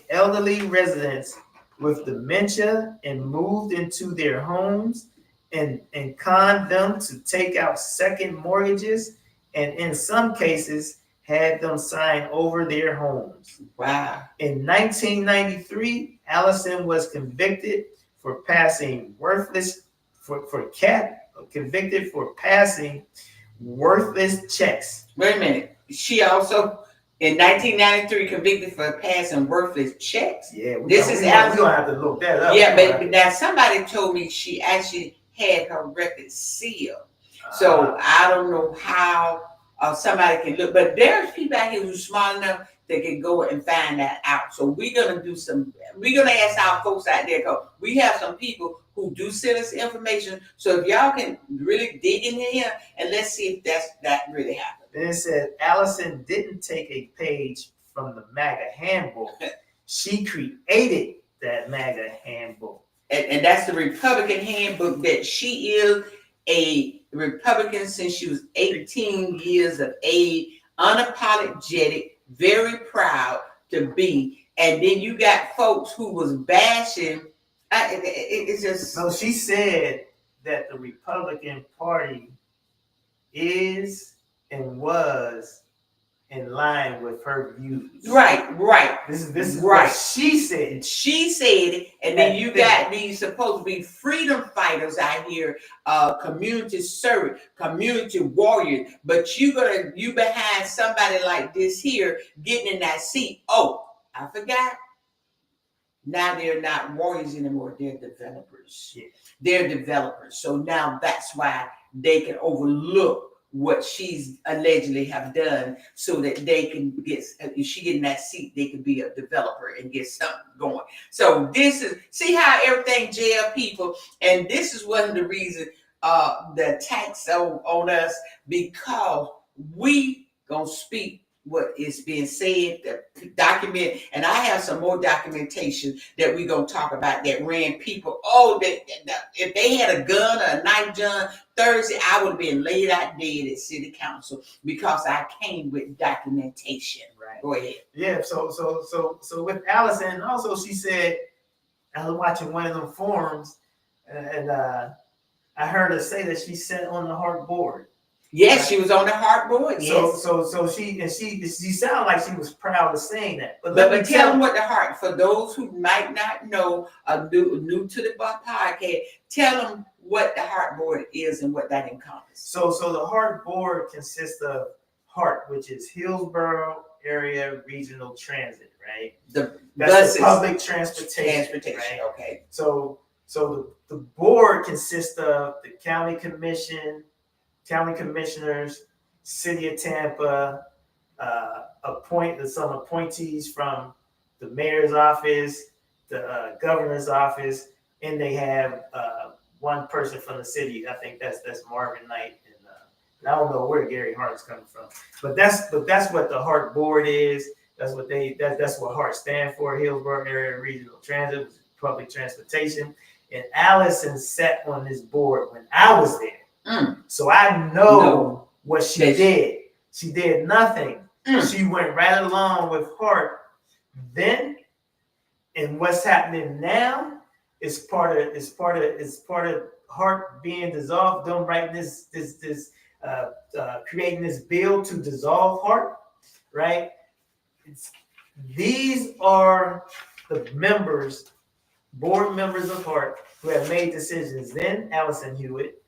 elderly residents with dementia and moved into their homes and conned them to take out second mortgages, and in some cases had them sign over their homes. Wow. In 1993, Allison was convicted for passing worthless checks. Wait a minute. She also in 1993 convicted for passing worthless checks. Yeah, we This don't is have to look that up. Yeah, but now somebody told me she actually had her record sealed. So I don't know how somebody can look, but there's people out here who's smart enough that can go and find that out. So we're gonna ask our folks out there, because we have some people who do send us information. So if y'all can really dig in here and let's see if that really happened. Then it said Allison didn't take a page from the MAGA handbook. She created that MAGA handbook. And that's the Republican handbook, that she is a Republican since she was 18 years of age, unapologetic, very proud to be. And then you got folks who was bashing. It's just. No, she said that the Republican Party is and was in line with her views. Right. This is right. What she said. She said it, and then you got these supposed to be freedom fighters out here, community servant, community warriors. But you behind somebody like this here, getting in that seat. Oh, I forgot. Now they're not warriors anymore. They're developers. Yeah. They're developers. So now that's why they can overlook what she's allegedly have done, so that they can get, if she get in that seat, they can be a developer and get something going. So see how everything jail people, and this is one of the reasons the attacks on us, because we gonna speak what is being said, document, and I have some more documentation that we're gonna talk about that ran people. If they had a gun or a knife gun Thursday, I would have been laid out dead at city council, because I came with documentation. Right. Go ahead. Yeah. So with Allison, also she said, I was watching one of them forums, and I heard her say that she sat on the Hart board. Yes, right. She was on the Hart board. Yes. So she sounded like she was proud of saying that. But tell them what the Hart, for those who might not know, new to the podcast, tell them what the Hart board is and what that encompasses. So the Hart board consists of HART, which is Hillsborough Area Regional Transit, right? That's the public transportation. Right? Okay. So the board consists of the county commissioners, City of Tampa, some appointees from the mayor's office, the governor's office, and they have one person from the city. I think that's Marvin Knight, and I don't know where Gary Hart is coming from, but that's what the Hart board is. That's what HART stand for, Hillsborough Area Regional Transit, Public Transportation. And Allison sat on this board when I was there. So I know what she did. She did nothing. She went right along with HART then, and what's happening now is part of HART being dissolved. Them writing creating this bill to dissolve HART, right? These are the board members of HART who have made decisions. Then Allison Hewitt,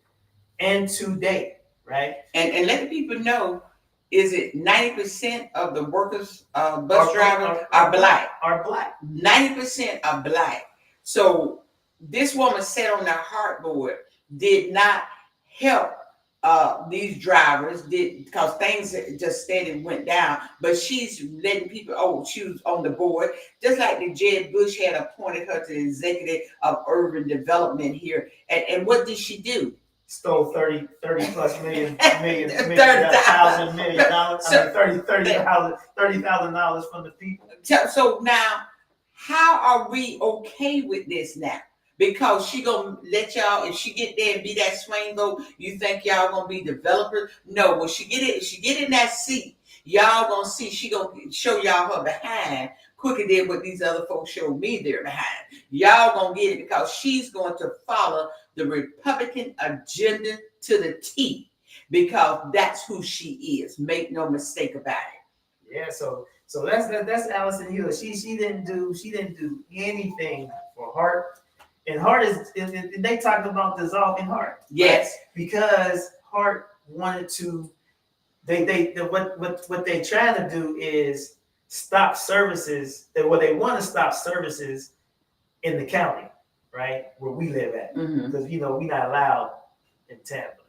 and today, right? And let the people know, is it 90% of the workers, bus drivers are black? Are black. 90% are black. So this woman sat on the HART board, did not help these drivers, because things just steady went down. But she's letting people, she was on the board, just like the Jeb Bush had appointed her to the executive of urban development here. And what did she do? Stole 30 plus million $30,000 $30,000 from the people. So now, how are we okay with this now? Because she gonna let y'all, if she get there and be that swingo, you think y'all gonna be developers? No, when she get in that seat, y'all gonna see she gonna show y'all her behind quicker than what these other folks showed me their behind. Y'all gonna get it because she's going to follow the Republican agenda to the T, because that's who she is. Make no mistake about it. Yeah, so that's Allison Hewitt. She didn't do anything for HART. And HART and they talked about dissolving HART. Yes, right? Because HART wanted to. What they trying to do is stop services. They want to stop services in the county, right, where we live at, because we're not allowed in Tampa.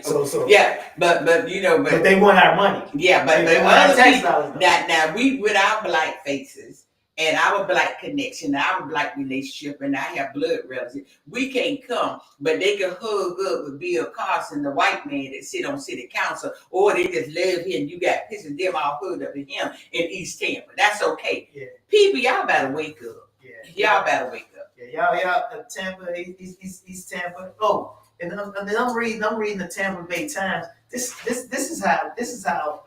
So yeah, but they want our money. Yeah, but they want our tax dollars. Now we, with our black faces and our black connection, our black relationship, and I have blood relatives, we can't come, but they can hug up with Bill Carson, the white man that sit on city council, or they just live here and you got pictures of them all hooked up with him in East Tampa. That's okay. Yeah. People, y'all better wake up. Yeah. Y'all better wake up. Yeah, y'all, Tampa, East Tampa. Oh, and then I'm reading the Tampa Bay Times. This is how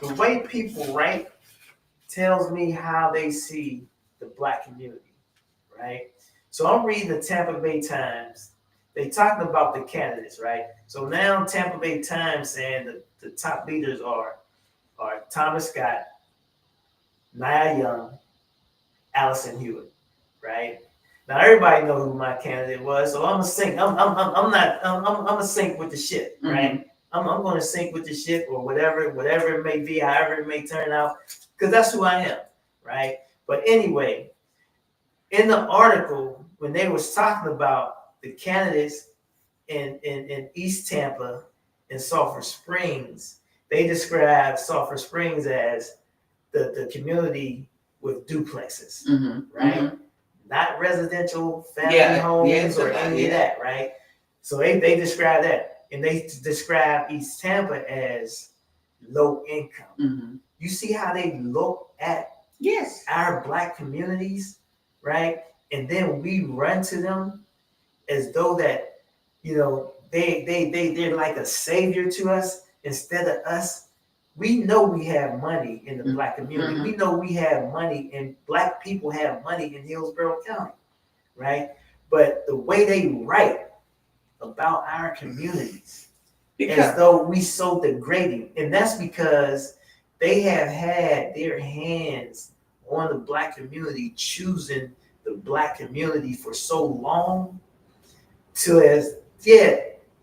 the way people write tells me how they see the black community, right? So I'm reading the Tampa Bay Times. They talking about the candidates, right? So now Tampa Bay Times saying that the top leaders are Thomas Scott, Nia Young, Allison Hewitt, right? Now everybody know who my candidate was, so I'm gonna sink. I'm gonna sink with the ship, right? I'm gonna sink with the ship, or whatever it may be, however it may turn out, because that's who I am, right? But anyway, in the article when they was talking about the candidates in East Tampa and Sulphur Springs, they described Sulphur Springs as the community with duplexes, right? Not residential family homes or any of that, right? So they describe that, and they describe East Tampa as low income. You see how they look at our black communities, right? And then we run to them as though that they're like a savior to us instead of us. We know we have money in the black community. We know we have money, and black people have money in Hillsborough County, right? But the way they write about our communities as though we so degrading, and that's because they have had their hands on the black community, choosing the black community for so long. I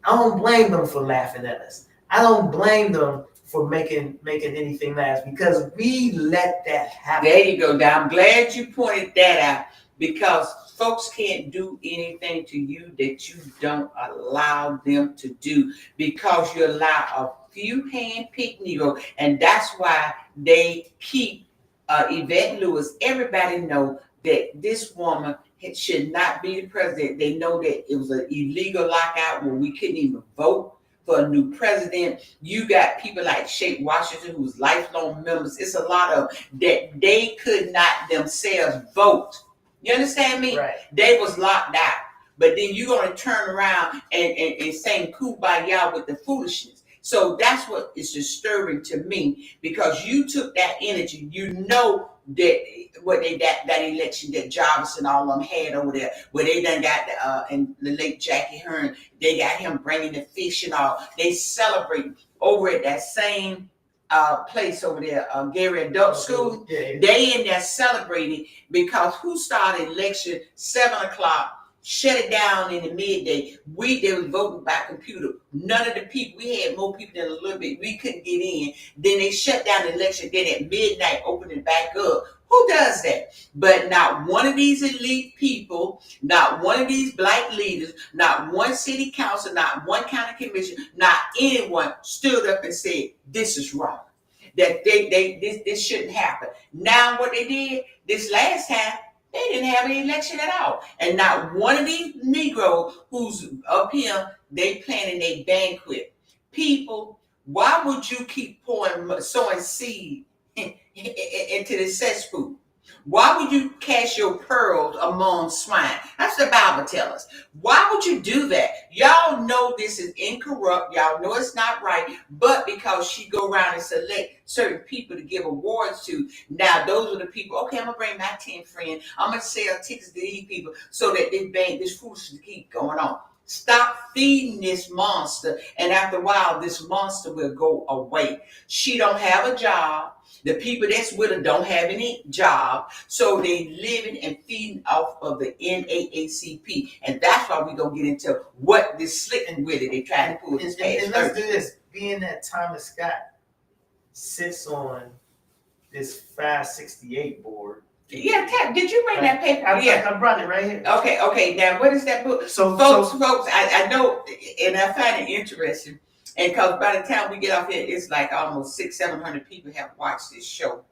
don't blame them for laughing at us. I don't blame them for making anything last, because we let that happen. There you go. Now I'm glad you pointed that out, because folks can't do anything to you that you don't allow them to do, because you allow a few hand-picked Negroes, and that's why they keep Yvette Lewis. Everybody know that this woman should not be the president. They know that it was an illegal lockout where we couldn't even vote. for a new president. You got people like Sheikh Washington, who's lifelong members. It's a lot of that they could not themselves vote. You understand me? Right. They was locked out. But then you're going to turn around and sing kumbaya with the foolishness. So that's what is disturbing to me, because you took that energy. You know that what that election that Jarvis and all of them had over there, where they done got and the late Jackie Hearn, they got him bringing the fish and all. They celebrate over at that same place over there, Gary Adult School. Yeah. They in there celebrating because who started election 7:00? Shut it down in the midday. They was voting by computer. None of the people, we had more people than a little bit. We couldn't get in. Then they shut down the election. Then at midnight, open it back up. Who does that? But not one of these elite people, not one of these black leaders, not one city council, not one county commission, not anyone stood up and said, this is wrong. That this shouldn't happen. Now what they did this last time, they didn't have an election at all. And not one of these Negroes who's up here, they planning a banquet. People, why would you keep sowing seed into the cesspool? Why would you cast your pearls among swine? That's the Bible tells us. Why would you do that? Y'all know this is incorrupt. Y'all know it's not right. But because she go around and select certain people to give awards to, now those are the people, okay, I'm going to bring my 10 friends. I'm going to sell tickets to these people so that this foolishness keep going on. Stop feeding this monster, and after a while, this monster will go away. She don't have a job. The people that's with her don't have any job, so they living and feeding off of the NAACP, and that's why we gonna get into what this slipping with it. They trying to pull this past. And let's do this. Being that Thomas Scott sits on this 568 board. Yeah, did you bring that paper? I brought it right here. Okay. Now, what is that book? Folks, I know, and I find it interesting. And because by the time we get off here, it's like almost 600-700 people have watched this show.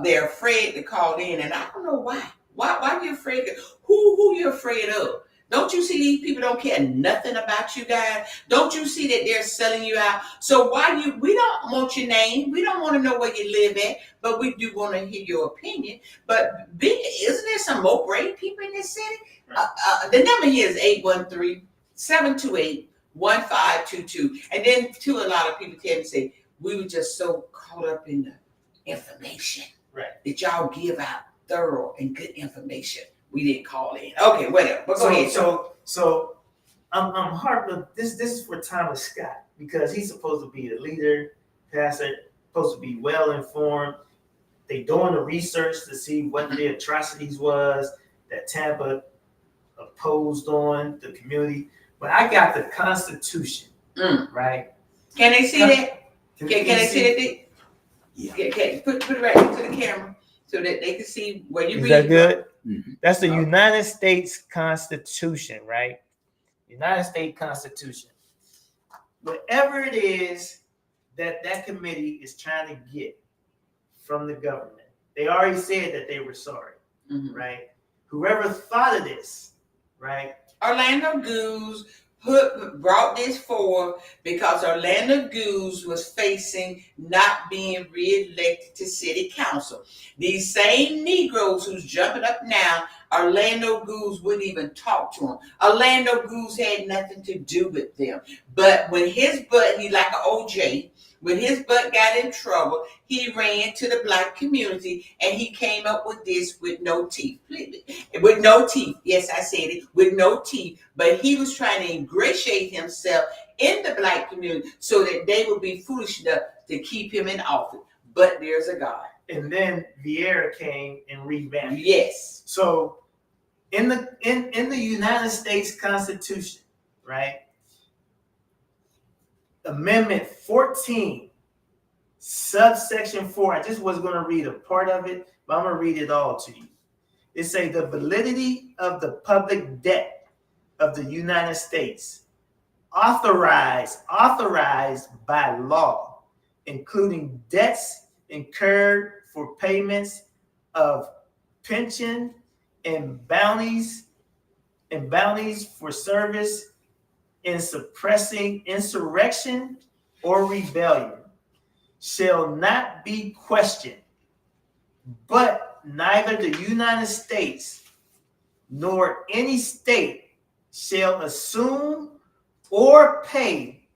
They're afraid to call in, and I don't know why. Why are you afraid? Who you afraid of? Don't you see these people don't care nothing about you guys? Don't you see that they're selling you out? So we don't want your name. We don't want to know where you live at, but we do want to hear your opinion. But isn't there some more brave people in this city? The number here is 813-728-1522. And then a lot of people tell me, say, we were just so caught up in the information. Right. That y'all give out thorough and good information. We didn't call in. Okay, whatever. But go ahead. So I'm hard. This is for Thomas Scott, because he's supposed to be the leader, pastor, supposed to be well informed. They doing the research to see what the atrocities was that Tampa opposed on the community. But I got the Constitution, right? Can they see that? Can they see that? Yeah. Put it right into the camera so that they can see where you read. Is that good? Mm-hmm. That's the United States Constitution, right? United States Constitution. Whatever it is that committee is trying to get from the government, they already said that they were sorry, right? Whoever thought of this, right? Orlando Goose brought this forward because Orlando Goose was facing not being reelected to city council. These same Negroes who's jumping up now, Orlando Goose wouldn't even talk to him. Orlando Goose had nothing to do with them. But when his butt, he like an OJ, when his butt got in trouble, he ran to the black community and he came up with this with no teeth. With no teeth. Yes, I said it. With no teeth. But he was trying to ingratiate himself in the black community so that they would be foolish enough to keep him in office. But there's a God. And then Vieira came and revamped it. Yes. So in the United States Constitution, right? Amendment 14, subsection 4. I just was going to read a part of it, but I'm going to read it all to you. It says the validity of the public debt of the United States authorized by law, including debts incurred for payments of pension and bounties for service in suppressing insurrection or rebellion shall not be questioned, but neither the United States nor any state shall assume or pay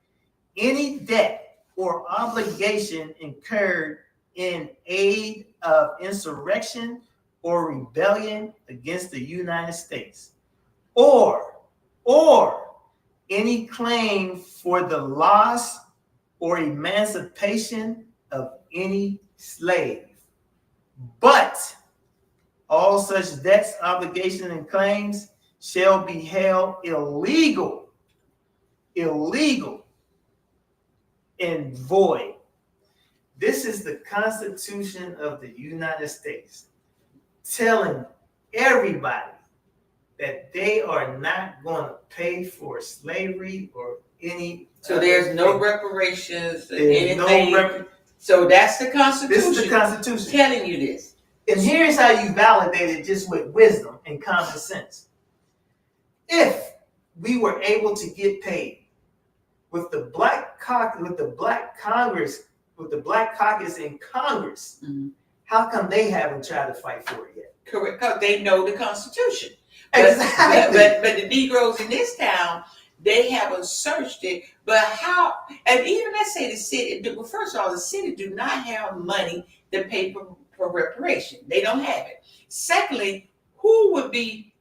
any debt or obligation incurred in aid of insurrection or rebellion against the United States, or any claim for the loss or emancipation of any slave. But all such debts, obligations, and claims shall be held illegal, and void. This is the Constitution of the United States telling everybody that they are not going to pay for slavery or any. So there's no reparations or There's anything. So that's the Constitution. This is the Constitution telling you this. And here's how you validate it just with wisdom and common sense. If we were able to get paid with the black caucus in Congress, Mm-hmm. how come they haven't tried to fight for it yet? Correct, because they know the Constitution. Exactly. But the Negroes in this town, they haven't searched it. But how? And even let's say the city. Well, first of all, the city do not have money to pay for reparation. They don't have it. Secondly, who would be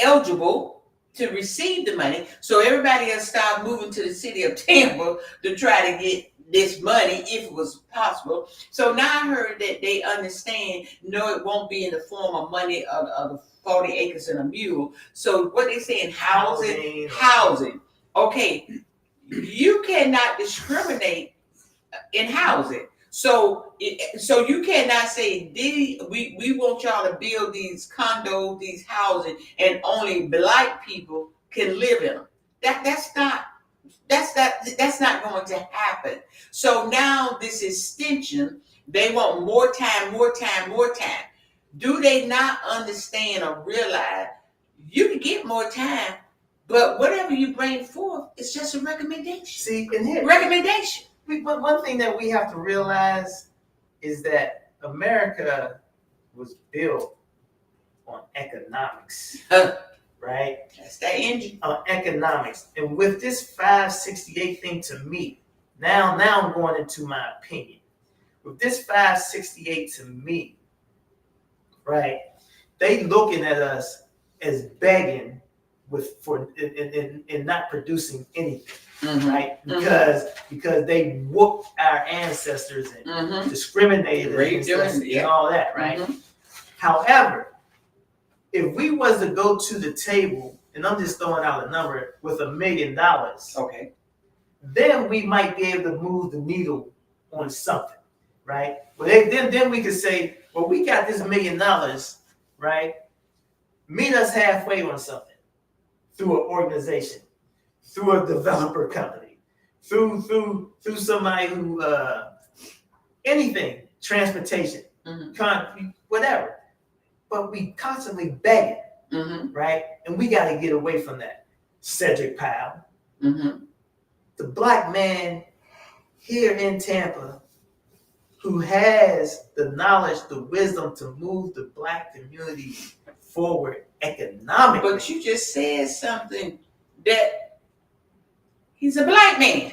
eligible to receive the money? So everybody else start moving to the city of Tampa to try to get this money if it was possible. So now I heard that they understand, no, it won't be in the form of money of the 40 acres and a mule. So what they saying, housing. Okay, you cannot discriminate in housing. So you cannot say, we want y'all to build these condos, these housing, and only black people can live in them. That's not going to happen. So now this extension, they want more time. Do they not understand or realize you can get more time, but whatever you bring forth, it's just a recommendation. See, and here, recommendation. But one thing that we have to realize is that America was built on economics, right? That's that engine. On economics. And with this 568 thing, to me, now I'm going into my opinion. With this 568, to me, right, they looking at us as begging and not producing anything. Mm-hmm. Right? Mm-hmm. Because they whooped our ancestors and Mm-hmm. discriminated against us and all that, right? Mm-hmm. However, if we was to go to the table, and I'm just throwing out a number, with $1 million, Okay. then we might be able to move the needle on something, right? Well, then we could say, well, we got this $1 million, right? Meet us halfway on something through an organization, through a developer company, through somebody who anything, transportation, Mm-hmm. whatever. But we constantly begging, Mm-hmm. right? And we got to get away from that. Cedric Powell, Mm-hmm. the black man here in Tampa, who has the knowledge, the wisdom to move the black community forward economically. But you just said something that he's a black man.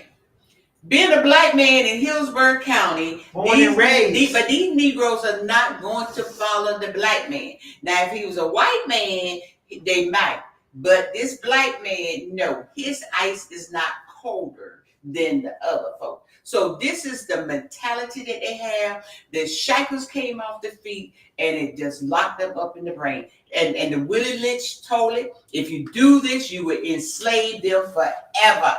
Being a black man in Hillsborough County, Born and raised. But these Negroes are not going to follow the black man. Now, if he was a white man, they might. But this black man, no, his ice is not colder than the other folk. So this is the mentality that they have. The shackles came off the feet and it just locked them up in the brain. And the Willie Lynch told it, if you do this, you will enslave them forever.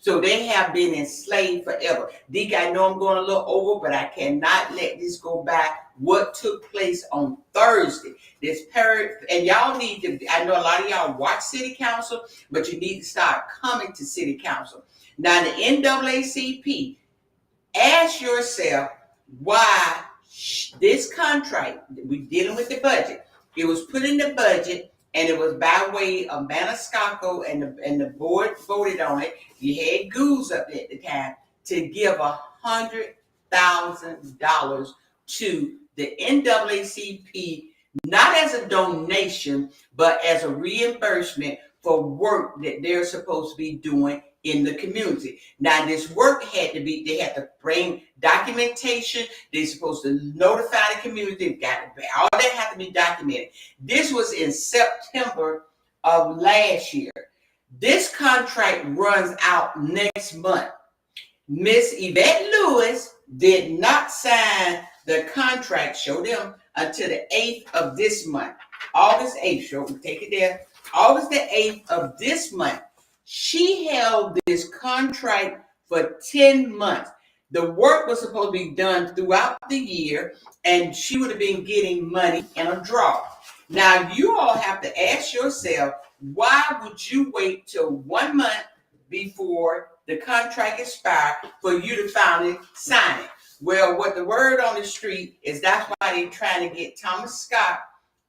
So they have been enslaved forever. Deke, I know I'm going a little over, but I cannot let this go by. What took place on Thursday? This parrot, and y'all need to, I know a lot of y'all watch City Council, but you need to start coming to City Council. Now, the NAACP, ask yourself why this contract, we're dealing with the budget. It was put in the budget and it was by way of Maniscalco, and the board voted on it. You had Goose up there at the time to give $100,000 to the NAACP, not as a donation, but as a reimbursement for work that they're supposed to be doing in the community. Now, this work had to be, they had to bring documentation. They're supposed to notify the community. All that had to be documented. This was in September of last year. This contract runs out next month. Miss Yvette Lewis did not sign the contract, show them, until the 8th of this month. August 8th, show them, take it there. August the 8th of this month. She held this contract for 10 months. The work was supposed to be done throughout the year, and she would have been getting money in a draw. Now, you all have to ask yourself, why would you wait till 1 month before the contract expires for you to finally sign it? Well, what the word on the street is, that's why they're trying to get Thomas Scott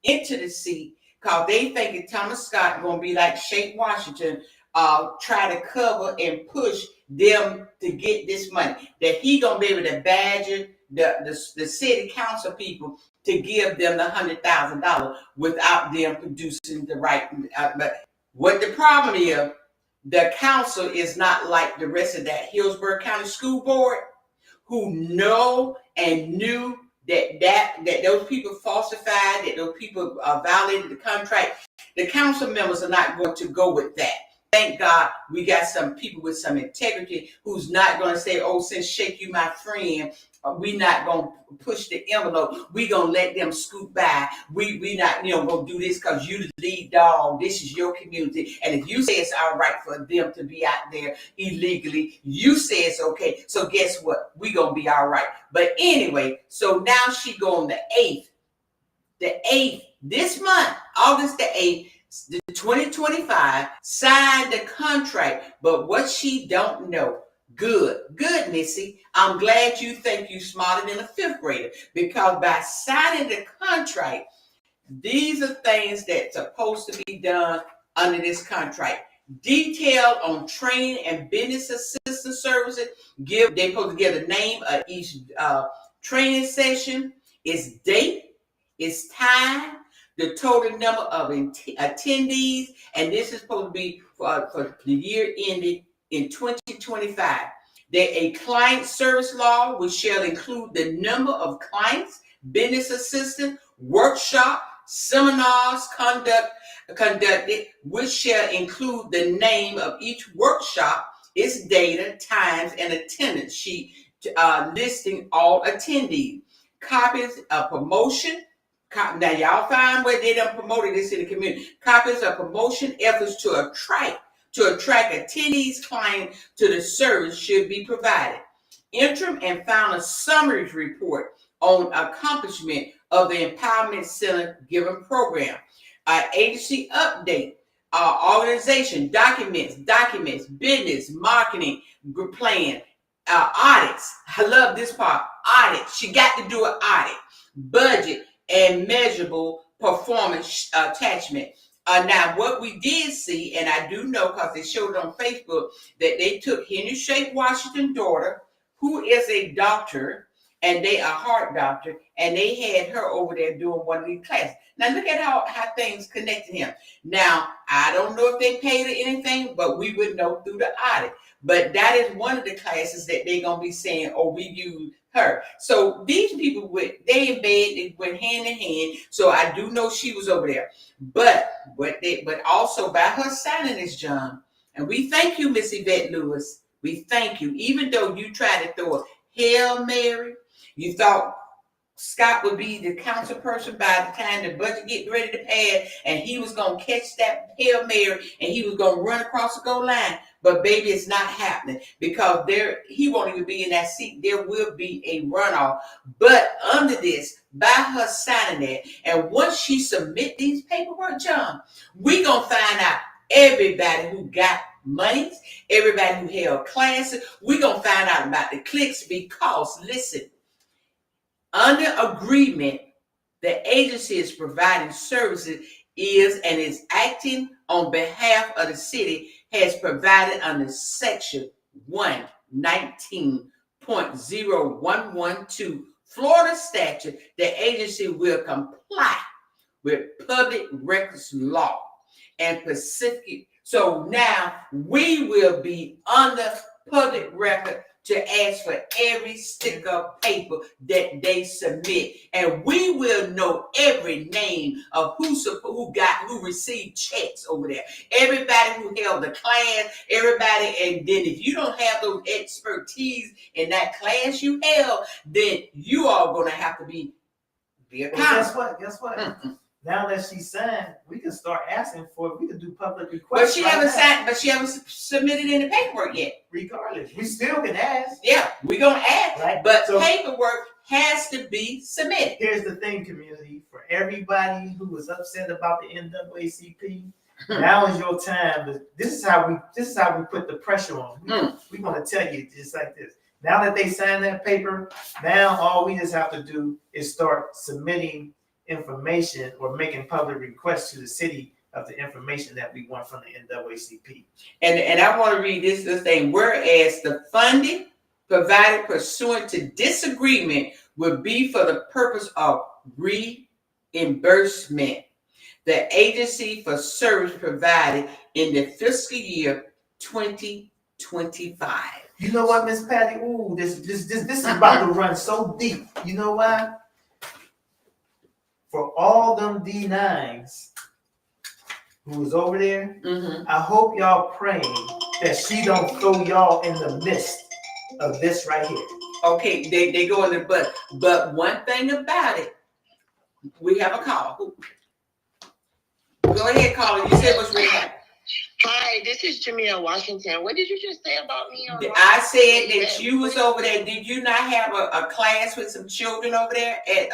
into the seat, because they think that Thomas Scott is going to be like Shake Washington, try to cover and push them to get this money. That he going to be able to badger the city council people to give them the $100,000 without them producing the right. But what the problem is, the council is not like the rest of that Hillsborough County School Board, who know and knew that those people falsified, that those people violated the contract. The council members are not going to go with that. Thank God we got some people with some integrity who's not going to say, oh, since Shake you my friend, we not going to push the envelope. We going to let them scoot by. We not, going to do this because you the lead dog. This is your community. And if you say it's all right for them to be out there illegally, you say it's okay. So guess what? We going to be all right. But anyway, so now she go on the 8th. The 8th, this month, August the 8th, the 2025, signed the contract. But what she don't know, good, Missy. I'm glad you think you smarter than a 5th grader, because by signing the contract, these are things that's supposed to be done under this contract. Detailed on training and business assistance services. They're supposed to give the name of each training session, its date, its time, the total number of attendees, and this is supposed to be for the year ended in 2025. A client service law, which shall include the number of clients, business assistants, workshop, seminars conducted, which shall include the name of each workshop, its data, times, and attendance sheet listing all attendees. Copies of promotion. Now, y'all find where they done promoted this in the community. Copies of promotion efforts to attract attendees, clients to the service should be provided. Interim and final summaries report on accomplishment of the Empowerment Center given program. Agency update, organization, documents, business, marketing plan, audits. I love this part. Audit. She got to do an audit. Budget and measurable performance attachment. Now, what we did see, and I do know because they showed it on Facebook, that they took Henry Shake Washington's daughter, who is a doctor, and they a heart doctor, and they had her over there doing one of these classes. Now, look at how things connected him. Now, I don't know if they paid her anything, but we would know through the audit. But that is one of the classes that they're going to be saying, oh, we use her. So these people, they in bed, they went hand in hand. So I do know she was over there. But also by her signing this, John, and we thank you, Miss Yvette Lewis. We thank you. Even though you tried to throw a Hail Mary, you thought Scott would be the council person by the time the budget get ready to pass, and he was going to catch that Hail Mary, and he was going to run across the goal line. But baby, it's not happening, because he won't even be in that seat. There will be a runoff. But under this, by her signing that, and once she submit these paperwork, John, we're going to find out everybody who got monies, everybody who held classes. We're going to find out about the clicks, because, listen, under agreement, the agency is providing services is and is acting on behalf of the city has provided under Section 119.0112 Florida statute, the agency will comply with public records law and Pacific. So now we will be under public record to ask for every stick of paper that they submit, and we will know every name of who received checks over there, everybody who held the class, everybody. And then if you don't have those expertise in that class you held, then you are going to have to be accountable. Guess what? Mm-mm. Now that she signed, we can start asking for it. We can do public requests. But she haven't signed. But she haven't submitted any paperwork yet. Regardless, we still can ask. Yeah, we're gonna ask, right? But so, paperwork has to be submitted. Here's the thing, community. For everybody who was upset about the NAACP, now is your time. This is how we put the pressure on. We're gonna tell you just like this. Now that they signed that paper, now all we just have to do is start submitting information or making public requests to the city of the information that we want from the NAACP. And I want to read this thing. Whereas the funding provided pursuant to disagreement would be for the purpose of reimbursement. The agency for service provided in the fiscal year 2025. You know what, Miss Patty? Ooh, this is about to run so deep. You know why? For all them D9s who was over there, I hope y'all praying that she don't throw y'all in the midst of this right here. Okay, they go in the butt. But one thing about it, we have a call. Go ahead, caller. You said what's really happening. Hi, this is Jamia Washington. What did you just say about me? I said that you was over there. Did you not have a class with some children over there at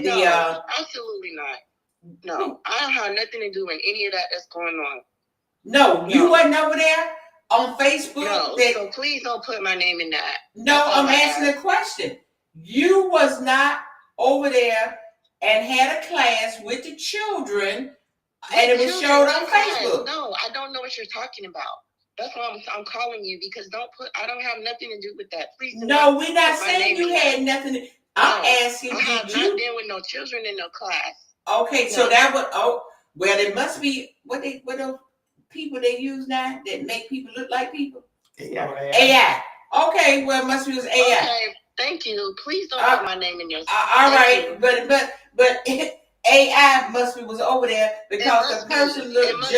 no, absolutely not. No, I don't have nothing to do with any of that that's going on. No, you wasn't over there on Facebook. No, so please don't put my name in that. No, I'm asking a question. You was not over there and had a class with the children, and it was showed on Facebook. No, I don't know what you're talking about. That's why I'm calling you, because I don't have nothing to do with that. Please. No, we're not saying you had nothing. I'm asking, I have not been with no children in no class. Okay, so that would, well, it must be what those people they use now that make people look like people. AI. Okay, well, it must be AI. Okay, thank you. Please don't put my name in your. All right, but AI must be was over there because the person looked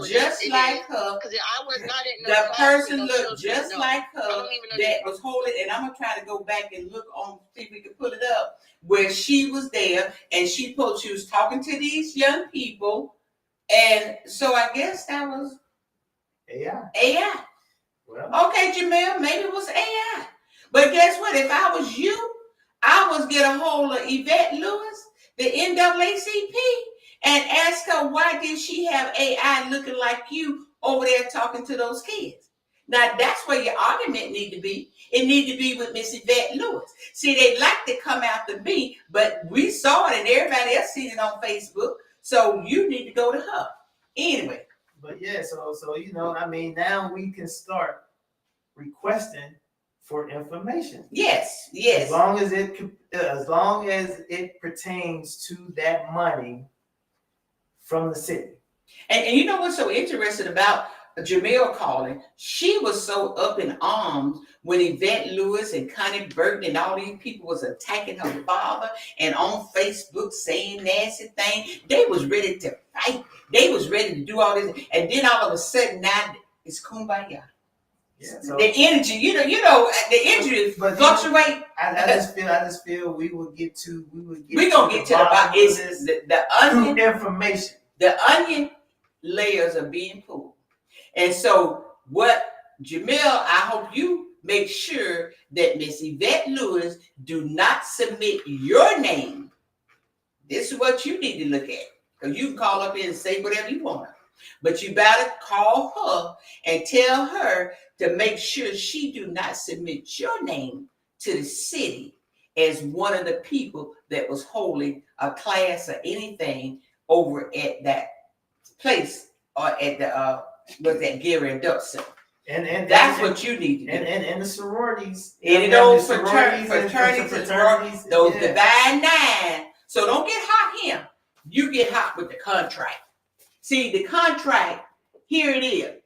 just like her. Because I was not in the person looked just like her that was holding. And I'm gonna try to go back and look on, see if we can pull it up, where she was there and she was talking to these young people, and so I guess that was AI. Well, okay, Jamel, maybe it was AI. But guess what? If I was you, I would get a hold of Yvette Lewis, the NAACP, and ask her, why did she have AI looking like you over there talking to those kids? Now, that's where your argument need to be. It need to be with Miss Yvette Lewis. See, they like to come after me, but we saw it and everybody else seen it on Facebook, so you need to go to her. Anyway. But yeah, so now we can start requesting for information. Yes. As long as it pertains to that money from the city. And you know what's so interesting about Jamel calling? She was so up in arms when Yvette Lewis and Connie Burton and all these people was attacking her father and on Facebook saying nasty things. They was ready to fight. They was ready to do all this, and then all of a sudden now it's kumbaya. Yeah, so the energy, you know, the energy fluctuate. I just feel we will get to. We're gonna get to the bottom. Is the onion information? The onion layers are being pulled, and so what, Jamel? I hope you make sure that Miss Yvette Lewis do not submit your name. This is what you need to look at, because you can call up here and say whatever you want. But you better call her and tell her to make sure she do not submit your name to the city as one of the people that was holding a class or anything over at that place or at the was that Gary Adult Center. And That's what you need to do. And the sororities. Any of those fraternities, those divine nine. So don't get hot here. You get hot with the contract. See, the contract, here it is.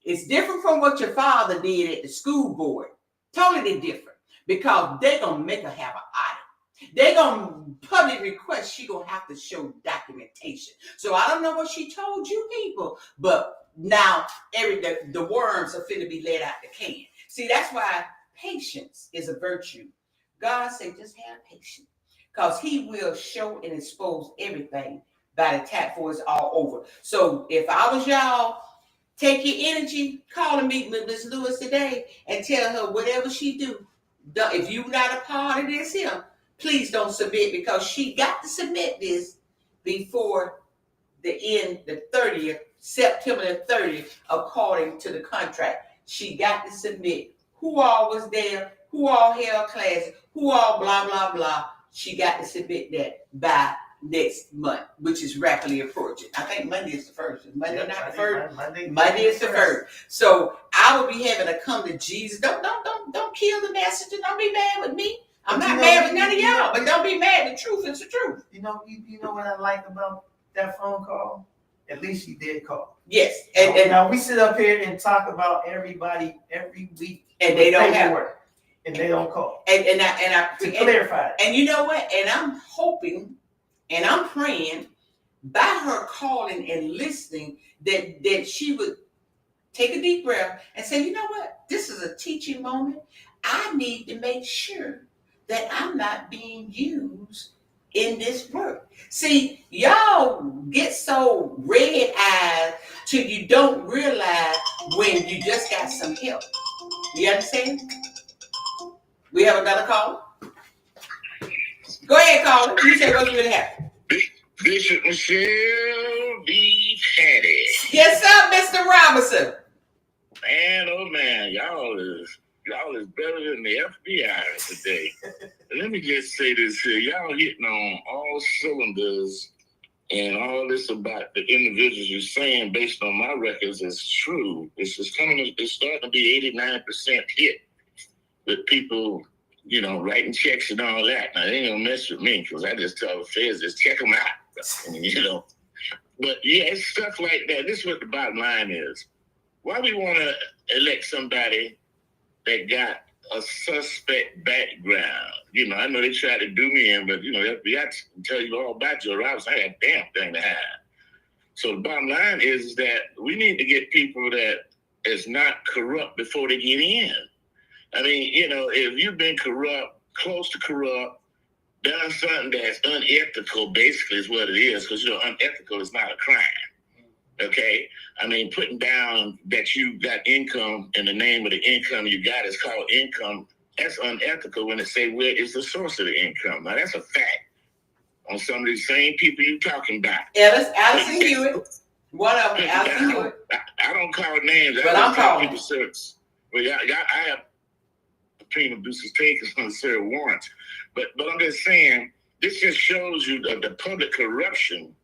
It's different from what your father did at the school board. Totally different. Because they're going to make her have an audit. They're going to public request she going to have to show documentation. So I don't know what she told you people, but now the worms are finna be let out the can. See, that's why patience is a virtue. God said just have patience. Because he will show and expose everything by the tap for it's all over. So if I was y'all, take your energy, call a meeting with Miss Lewis today and tell her whatever she do. If you're not a part of this here, please don't submit because she got to submit this before the end, the 30th, September the 30th, according to the contract. She got to submit who all was there, who all held classes, who all blah, blah, blah. She got to submit that by next month, which is rapidly approaching. I think Monday is the 1st. Is Monday not the 1st? Monday is the 1st. So I will be having to come to Jesus. Don't kill the messenger. Don't be mad with me. I'm not mad with none of y'all, but don't be mad. The truth is the truth. You know what I like about that phone call? At least she did call. Yes. And now we sit up here and talk about everybody every week. And they don't have work. And they don't call. And I to clarify it. And you know what? And I'm hoping and I'm praying by her calling and listening that she would take a deep breath and say, you know what? This is a teaching moment. I need to make sure that I'm not being used in this work. See, y'all get so red-eyed till you don't realize when you just got some help. You understand? We have another caller. Go ahead, caller. You say what's really happening. Bishop Michelle B. Hattie. Yes, sir, Mr. Robinson. Man, oh man, y'all is better than the FBI today. Let me just say this here. Y'all hitting on all cylinders and all this about the individuals you're saying based on my records is true. It's starting to be 89% hit with people, writing checks and all that. Now, they ain't gonna mess with me because I just tell the feds, just check them out, But yeah, it's stuff like that. This is what the bottom line is. Why we want to elect somebody that got a suspect background? I know they tried to do me in, but, FBI can tell you all about Joe Robinson. I got a damn thing to hide. So the bottom line is that we need to get people that is not corrupt before they get in. I mean, if you've been corrupt, close to corrupt, done something that's unethical, basically is what it is, because, unethical is not a crime, okay? I mean, putting down that you got income and the name of the income you got is called income, that's unethical when they say, where is the source of the income? Now, that's a fact on some of these same people you're talking about. Allison Hewitt. One of them, Allison Hewitt. I don't call names. But I'm calling people search. Well, I have prima facie takers on serve warrants. But I'm just saying, this just shows you the public corruption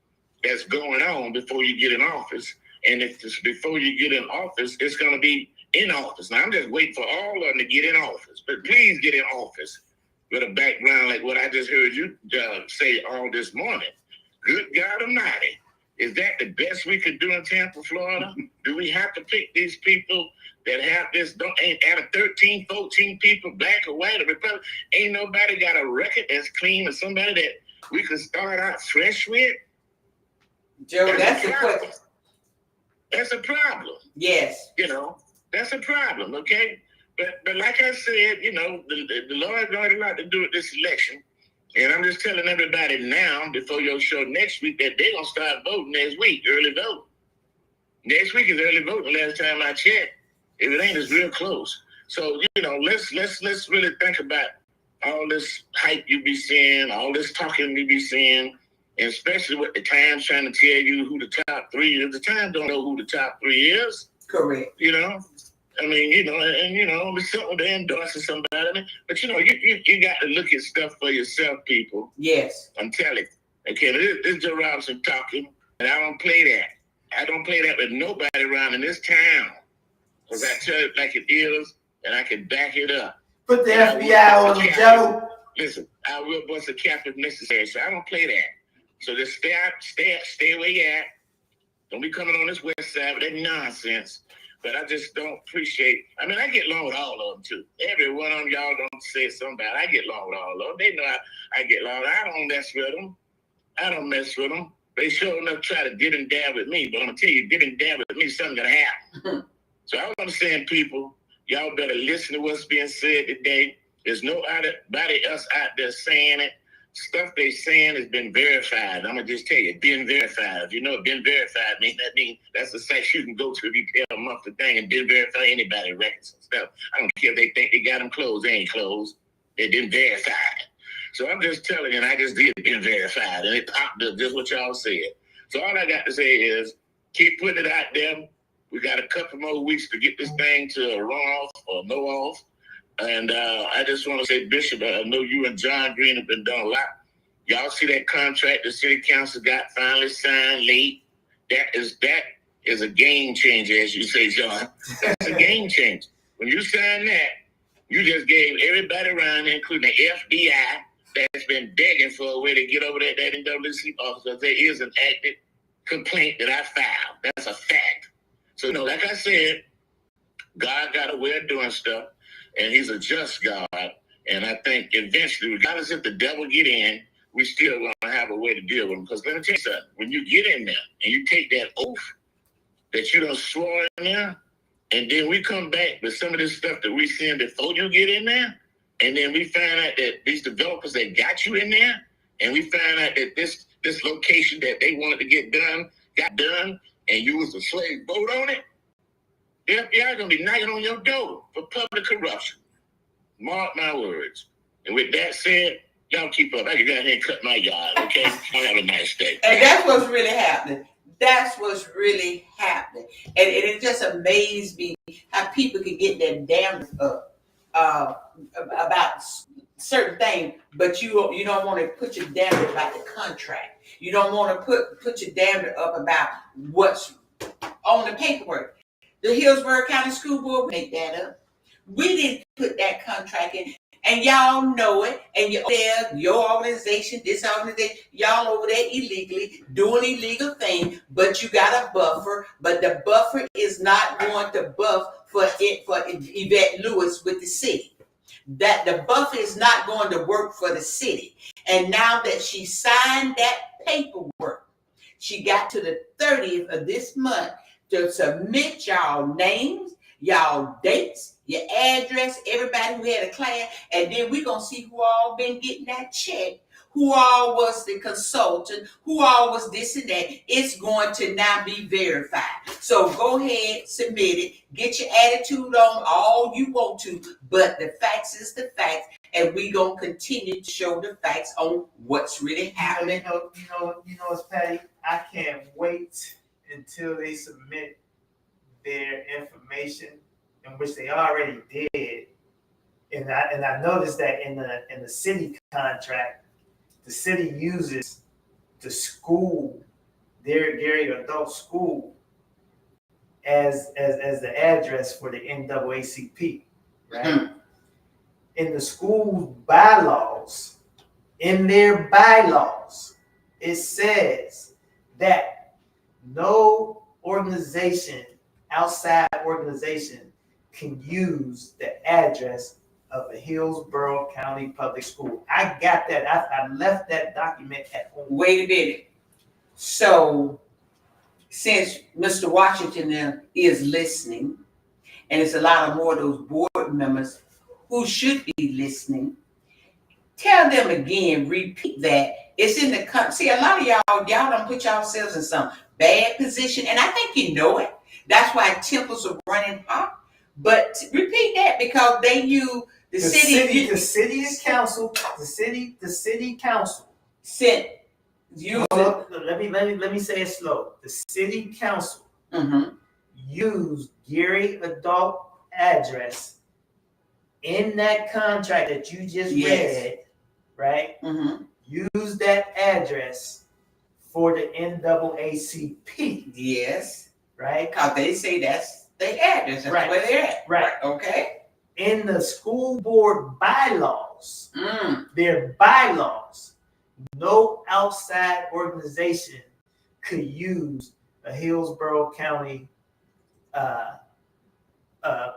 that's going on before you get in office. And if it's before you get in office, it's going to be in office. Now, I'm just waiting for all of them to get in office. But please get in office with a background like what I just heard you say all this morning. Good God Almighty. Is that the best we could do in Tampa, Florida? Do we have to pick these people that have this, ain't out of 13, 14 people, black or white or Republican, ain't nobody got a record as clean as somebody that we could start out fresh with? Joe, that's the question. That's a problem. Yes. That's a problem, okay? But like I said, the Lord got a lot to do with this election. And I'm just telling everybody now, before your show next week, that they're going to start voting next week, early voting. Next week is early voting, last time I checked. If it ain't, it's real close. So, let's really think about all this hype you be seeing, all this talking you be seeing, and especially what the Times trying to tell you who the top three is. The Times don't know who the top three is. Correct. I mean, it's something to endorse somebody. But, you got to look at stuff for yourself, people. Yes. I'm telling you. Okay, this is Joe Robinson talking, and I don't play that. I don't play that with nobody around in this town. Because I tell it like it is, and I can back it up. Put the FBI on them, Joe. Listen, I will bust a cap if necessary, so I don't play that. So just stay where you at. Don't be coming on this west side with that nonsense. But I just don't appreciate. I mean, I get along with all of them too. Every one of them, y'all don't say something bad. I get along with all of them. They know I get along. I don't mess with them. I don't mess with them. They sure enough try to dip and dab with me, but I'm gonna tell you, dip and dab with me, something's gonna happen. So I want to say, people, y'all better listen to what's being said today. There's nobody else out there saying it. Stuff they saying has been verified. I'm gonna just tell you, been verified. If you know what been verified means, that means that's the site you can go to if you pay a monthly thing and been verified anybody records and stuff. I don't care if they think they got them closed. They ain't closed. They been verified. So I'm just telling you, and I just did been verified, and it popped up just what y'all said. So all I got to say is keep putting it out there. We got a couple more weeks to get this thing to run off or no off. And I just want to say, Bishop, I know you and John Green have been doing a lot. Y'all see that contract the city council got finally signed late? That is a game changer, as you say, John. That's a game changer. When you sign that, you just gave everybody around there, including the FBI, that's been begging for a way to get over that NAACP officer. There is an active complaint that I filed. That's a fact. So, like I said, God got a way of doing stuff, and he's a just God. And I think eventually, regardless if the devil get in, we still going to have a way to deal with him. Because let me tell you something. When you get in there and you take that oath that you done swore in there, and then we come back with some of this stuff that we seen before you get in there, and then we find out that these developers that got you in there, and we find out that this location that they wanted to get done, got done, and you was a slave vote on it, the FBI going to be knocking on your door for public corruption. Mark my words. And with that said, y'all keep up. I can go ahead and cut my yard, okay? Y'all have a nice day. And that's what's really happening. That's what's really happening. And it just amazed me how people can get their damn up about certain things, but you don't want to put your damn about the contract. You don't want to put your damn up about what's on the paperwork. The Hillsborough County School Board would make that up. We didn't put that contract in, and y'all know it. And you're there, your organization, this organization, y'all over there illegally doing illegal things, but you got a buffer. But the buffer is not going to buff for Yvette Lewis with the city. That the buffer is not going to work for the city. And now that she signed that paperwork, she got to the 30th of this month to submit y'all names, y'all dates, your address, everybody who had a class, and then we're going to see who all been getting that check, who all was the consultant, who all was this and that. It's going to now be verified. So go ahead, submit it, get your attitude on all you want to, but the facts is the facts, and we going to continue to show the facts on what's really happening. You know, Patty, I can't wait until they submit their information, in which they already did, and I noticed that in the city contract, the city uses the school, their Gary adult school, as the address for the NAACP, right? Mm-hmm. In the school bylaws, it says that no organization, outside organization, can use the address of a Hillsborough County Public School. I got that. I left that document at home. Wait a minute. So, since Mr. Washington is listening, and it's a lot of more of those board members who should be listening, tell them again, repeat that. It's in the, see, a lot of y'all don't put yourselves in some bad position, and I think you know it. That's why temples are running hot. But repeat that, because they use the city council sent you. Let me say it slow. The city council used Gary adult address in that contract that you just read, right? Use that that address for the NAACP. Yes. Right? Because they say that's their address. That's Right. where they're at. Right. Okay. In the school board bylaws, Mm. their bylaws, no outside organization could use a Hillsborough County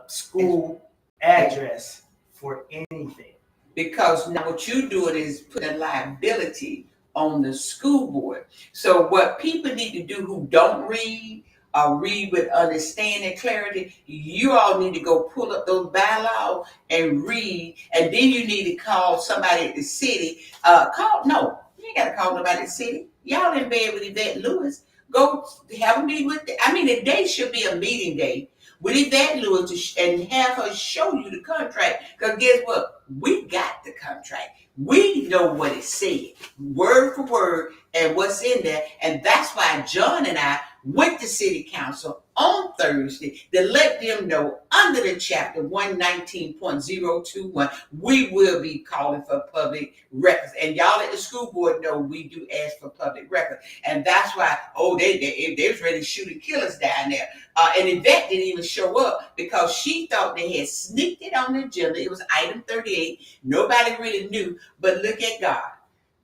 school address for anything. Because now what you're doing is putting liability on the school board. So what people need to do who don't read or read with understanding clarity, you all need to go pull up those bylaws and read, and then you need to call somebody at the city. No, you ain't got to call nobody at the city. Y'all in bed with Yvette Lewis. Go have a meeting with. The day should be a meeting day with Yvette Lewis and have her show you the contract. Because guess what? We got the contract. We know what it said, word for word, and what's in there. And that's why John and I went to City Council on Thursday to let them know under the chapter 119.021, we will be calling for public records. And y'all at the school board know we do ask for public records. And that's why, they was ready to shoot and kill us down there. And Yvette didn't even show up because she thought they had sneaked it on the agenda. It was item 38. Nobody really knew, but look at God.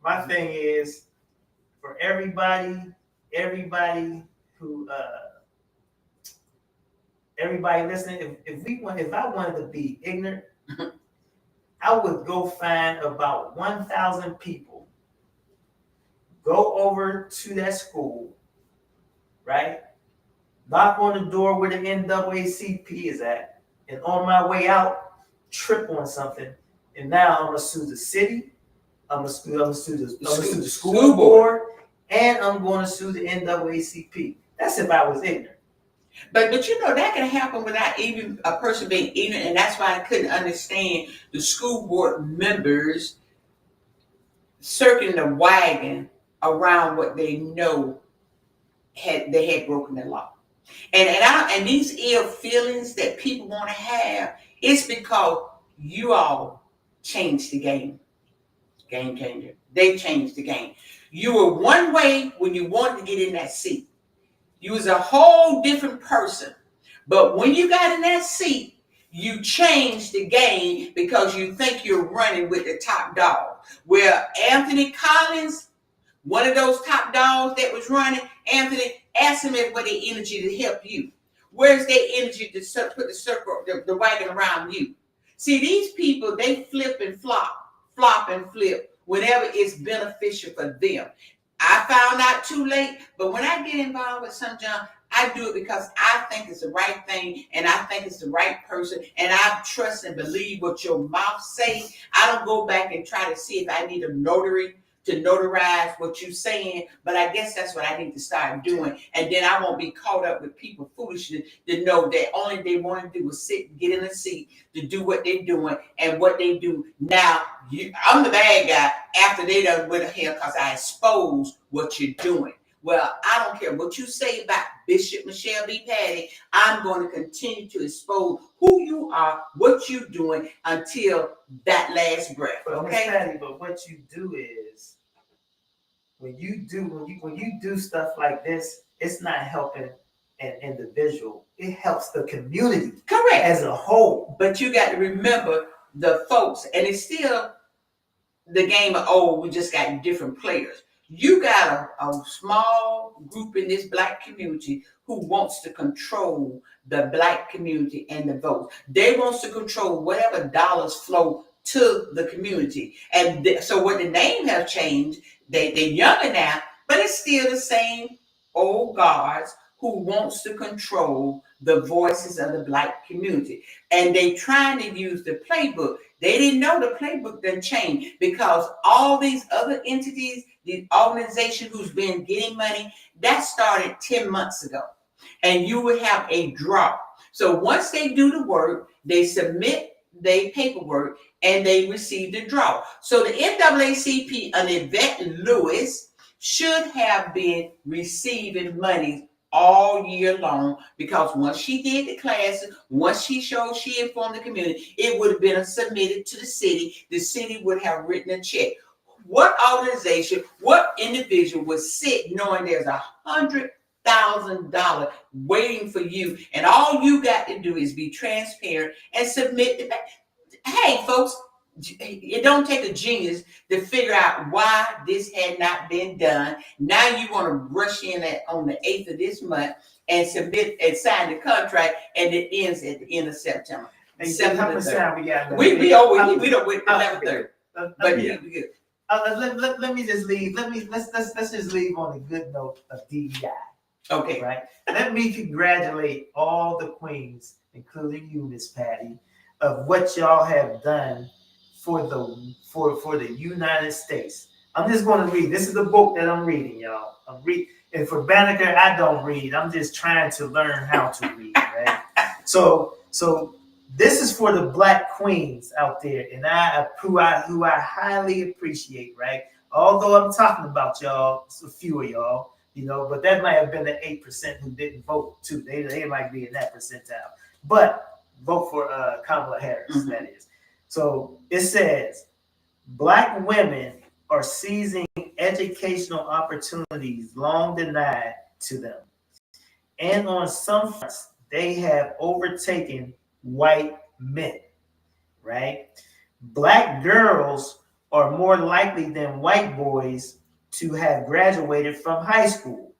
My thing is, for everybody who everybody listening, if I wanted to be ignorant, I would go find about 1,000 people, go over to that school, right? Knock on the door where the NAACP is at, and on my way out, trip on something, and now I'm gonna sue the city, I'm gonna sue the school board, and I'm going to sue the NAACP. That's if I was ignorant. But that can happen without even a person being ignorant, and that's why I couldn't understand the school board members circling the wagon around what they know they had broken the law. And these ill feelings that people want to have, it's because you all changed the game. Game changer. They changed the game. You were one way when you wanted to get in that seat. You was a whole different person. But when you got in that seat, you changed the game because you think you're running with the top dog. Where Anthony Collins, one of those top dogs that was running, Anthony, asked him for their energy to help you. Where's their energy to put the circle, the wagon around you? See, these people, they flip and flop and flip whenever it's beneficial for them. I found out too late, but when I get involved with some John, I do it because I think it's the right thing and I think it's the right person and I trust and believe what your mouth says. I don't go back and try to see if I need a notary to notarize what you're saying, but I guess that's what I need to start doing. And then I won't be caught up with people foolishness to know that only they want to do is sit, get in a seat to do what they're doing and what they do. Now, I'm the bad guy after they done went here because I exposed what you're doing. Well, I don't care what you say about Bishop Michelle B. Patty. I'm going to continue to expose who you are, what you're doing until that last breath. Okay, Patty, but what you do is when you do stuff like this, it's not helping an individual. It helps the community, correct, as a whole. But you got to remember the folks, and it's still the game of we just got different players. You got a small group in this black community who wants to control the black community and the votes. They wants to control whatever dollars flow to the community. And so what the name have changed, they're younger now, but it's still the same old guards who wants to control the voices of the black community. And they trying to use the playbook. They didn't know the playbook done changed because all these other entities, the organization who's been getting money, that started 10 months ago. And you would have a drop. So once they do the work, they submit their paperwork and they receive the draw. So the NAACP and Yvette Lewis should have been receiving money all year long because once she did the classes, once she showed she informed the community, it would have been submitted to the city. The city would have written a check. what organization, what individual would sit knowing there's $100,000 waiting for you, and all you got to do is be transparent and submit the back. Hey, folks, it don't take a genius to figure out why this had not been done. Now you want to rush in on the 8th of this month and submit and sign the contract, and it ends at the end of September. How much time we got? We don't wait 11:30. But Yeah. we good. Let me just leave. Let's just leave on a good note of DEI. Okay. Right. Let me congratulate all the queens, including you, Miss Patty, of what y'all have done for the United States. I'm just going to read. This is the book that I'm reading, y'all. And for Banneker, I don't read. I'm just trying to learn how to read, right? So this is for the Black queens out there, and who I highly appreciate, right? Although I'm talking about y'all, it's a few of y'all, but that might have been the 8% who didn't vote too. They might be in that percentile. But vote for Kamala Harris, that is. So it says, Black women are seizing educational opportunities long denied to them. And on some fronts, they have overtaken white men, right? Black girls are more likely than white boys to have graduated from high school.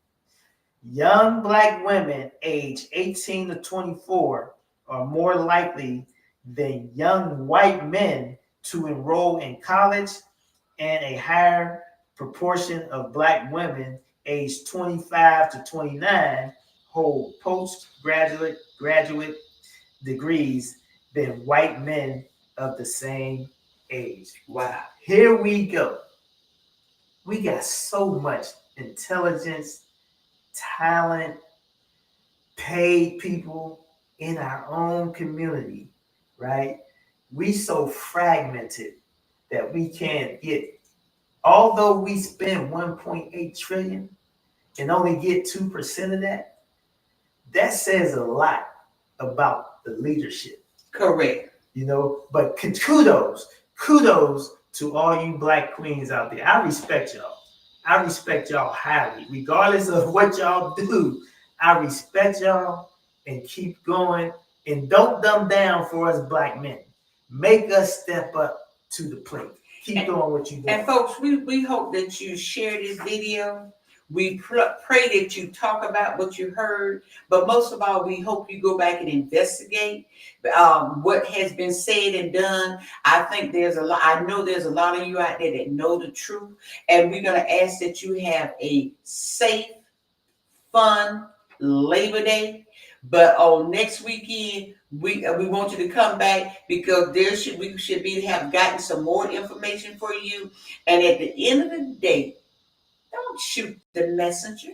Young Black women aged 18 to 24 are more likely than young white men to enroll in college, and a higher proportion of Black women aged 25 to 29 hold postgraduate, graduate degrees than white men of the same age. Wow. Here we go. We got so much intelligence, talent, paid people in our own community, right? We so fragmented that we can't get, although we spend 1.8 trillion and only get 2% of that, that says a lot about the leadership. Correct. But kudos to all you Black queens out there. I respect y'all. I respect y'all highly, regardless of what y'all do. I respect y'all, and keep going, and don't dumb down for us Black men. Make us step up to the plate. Keep doing what you do. And folks, we hope that you share this video. We pray that you talk about what you heard, but most of all, we hope you go back and investigate what has been said and done. I think I know there's a lot of you out there that know the truth, and we're going to ask that you have a safe, fun Labor Day. But on next weekend, we want you to come back, because we should have gotten some more information for you. And at the end of the day, don't shoot the messenger.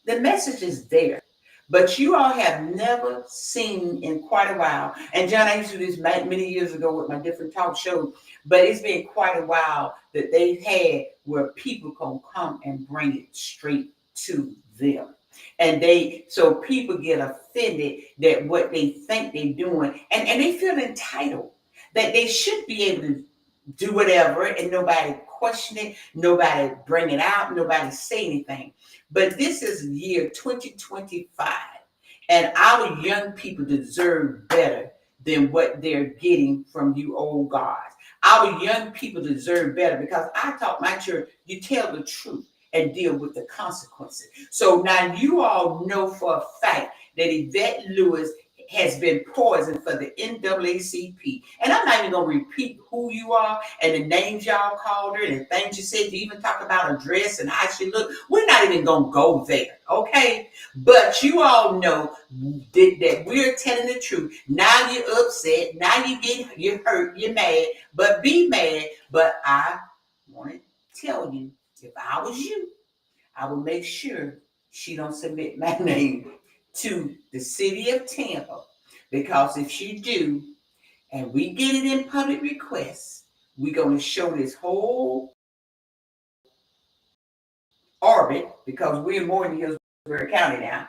The message is there. But you all have never seen in quite a while. And John, I used to do this many years ago with my different talk shows, but it's been quite a while that they've had where people can come and bring it straight to them. And so people get offended that what they think they're doing, and they feel entitled that they should be able to do whatever, and nobody question it, nobody bring it out, nobody say anything. But this is year 2025, and our young people deserve better than what they're getting from you old guys. Our young people deserve better, because I taught my church, you tell the truth and deal with the consequences. So now you all know for a fact that Yvette Lewis has been poisoned for the NAACP. And I'm not even going to repeat who you are and the names y'all called her and the things you said. You even talk about her dress and how she looked. We're not even going to go there, okay? But you all know that we're telling the truth. Now you're upset. Now you're hurt. You're mad. But be mad. But I want to tell you, if I was you, I would make sure she don't submit my name to the city of Tampa, because if she do, and we get it in public request, we're going to show this whole orbit, because we're more in Hillsborough County now,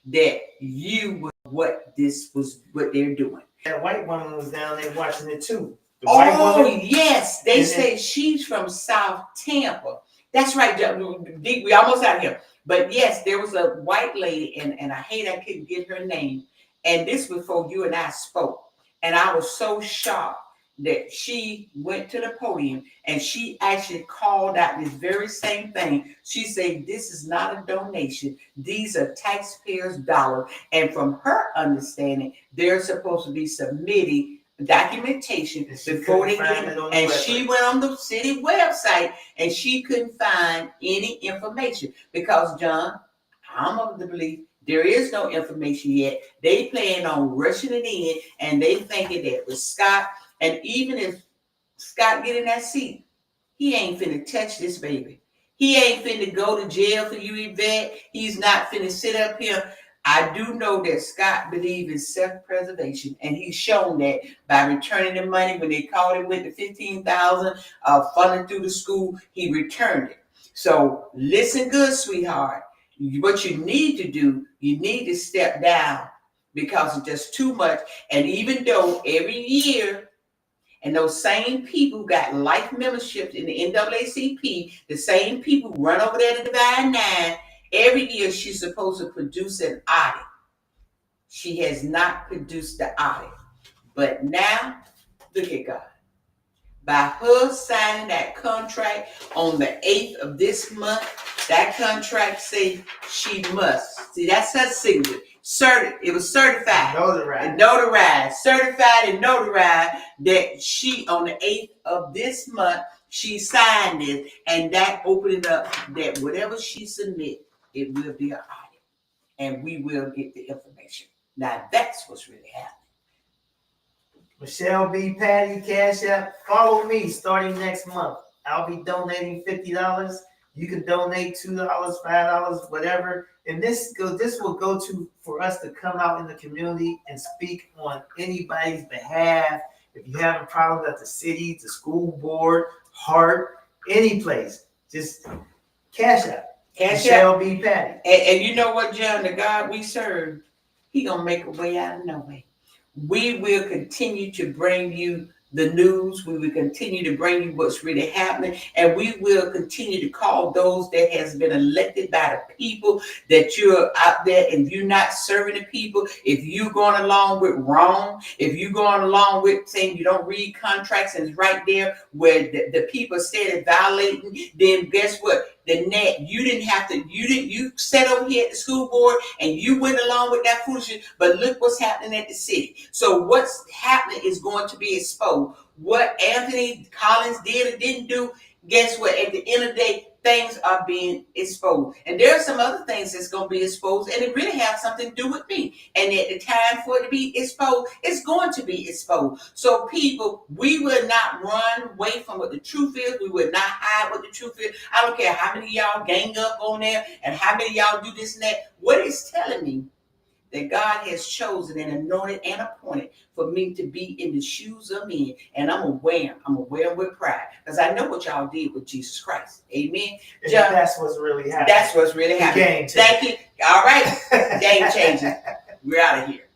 that you were what they're doing. That white woman was down there watching it too. The white Oh, woman? yes. They And say she's from South Tampa. That's right. We almost out here. But yes, there was a white lady, and I hate I couldn't get her name. And this before you and I spoke. And I was so shocked that she went to the podium and she actually called out this very same thing. She said, this is not a donation. These are taxpayers' dollars. And from her understanding, they're supposed to be submitting documentation before they get it. And she went on the city website and she couldn't find any information because, John, I'm of the belief there is no information yet. They plan on rushing it in and they thinking that with Scott, and even if Scott get in that seat, he ain't finna touch this baby. He ain't finna go to jail for you, Yvette. He's not finna sit up here. I do know that Scott believes in self-preservation, and he's shown that by returning the money when they called him with the $15,000 funding through the school. He returned it. So listen good, sweetheart. What you need to do, you need to step down because it's just too much. And even though every year, and those same people got life memberships in the NAACP, the same people run over there to Divine Nine, every year she's supposed to produce an audit. She has not produced the audit. But now, look at God. By her signing that contract on the 8th of this month, that contract say she must. See, that's her signature. It was certified. Notarized. Certified and notarized that she, on the 8th of this month, she signed it, and that opened it up that whatever she submit, it will be an audit. And we will get the information. Now, that's what's really happening. Michelle B. Patty, Cash App. Follow me starting next month. I'll be donating $50. You can donate $2, $5, whatever. And this will go to for us to come out in the community and speak on anybody's behalf. If you have a problem at the city, the school board, heart, any place, just Cash App. Michelle B. Patty. And you know what, John, the God we serve, he gonna make a way out of no way. We will continue to bring you the news. We will continue to bring you what's really happening. And we will continue to call those that has been elected by the people that you're out there and you're not serving the people. If you're going along with wrong, if you're going along with saying you don't read contracts and it's right there where the people said violating, then guess what? You sat over here at the school board and you went along with that foolishness, but look what's happening at the city. So what's happening is going to be exposed. What Anthony Collins did or didn't do, guess what? At the end of the day, things are being exposed. And there are some other things that's going to be exposed, and it really has something to do with me. And at the time for it to be exposed, it's going to be exposed. So people, we will not run away from what the truth is. We will not hide what the truth is. I don't care how many of y'all gang up on there and how many of y'all do this and that. What it's telling me that God has chosen and anointed and appointed for me to be in the shoes I'm in. And I'm aware with pride. Because I know what y'all did with Jesus Christ. Amen. John, that's what's really happening. That's what's really happening. Thank you. All right. Game changer. We're out of here.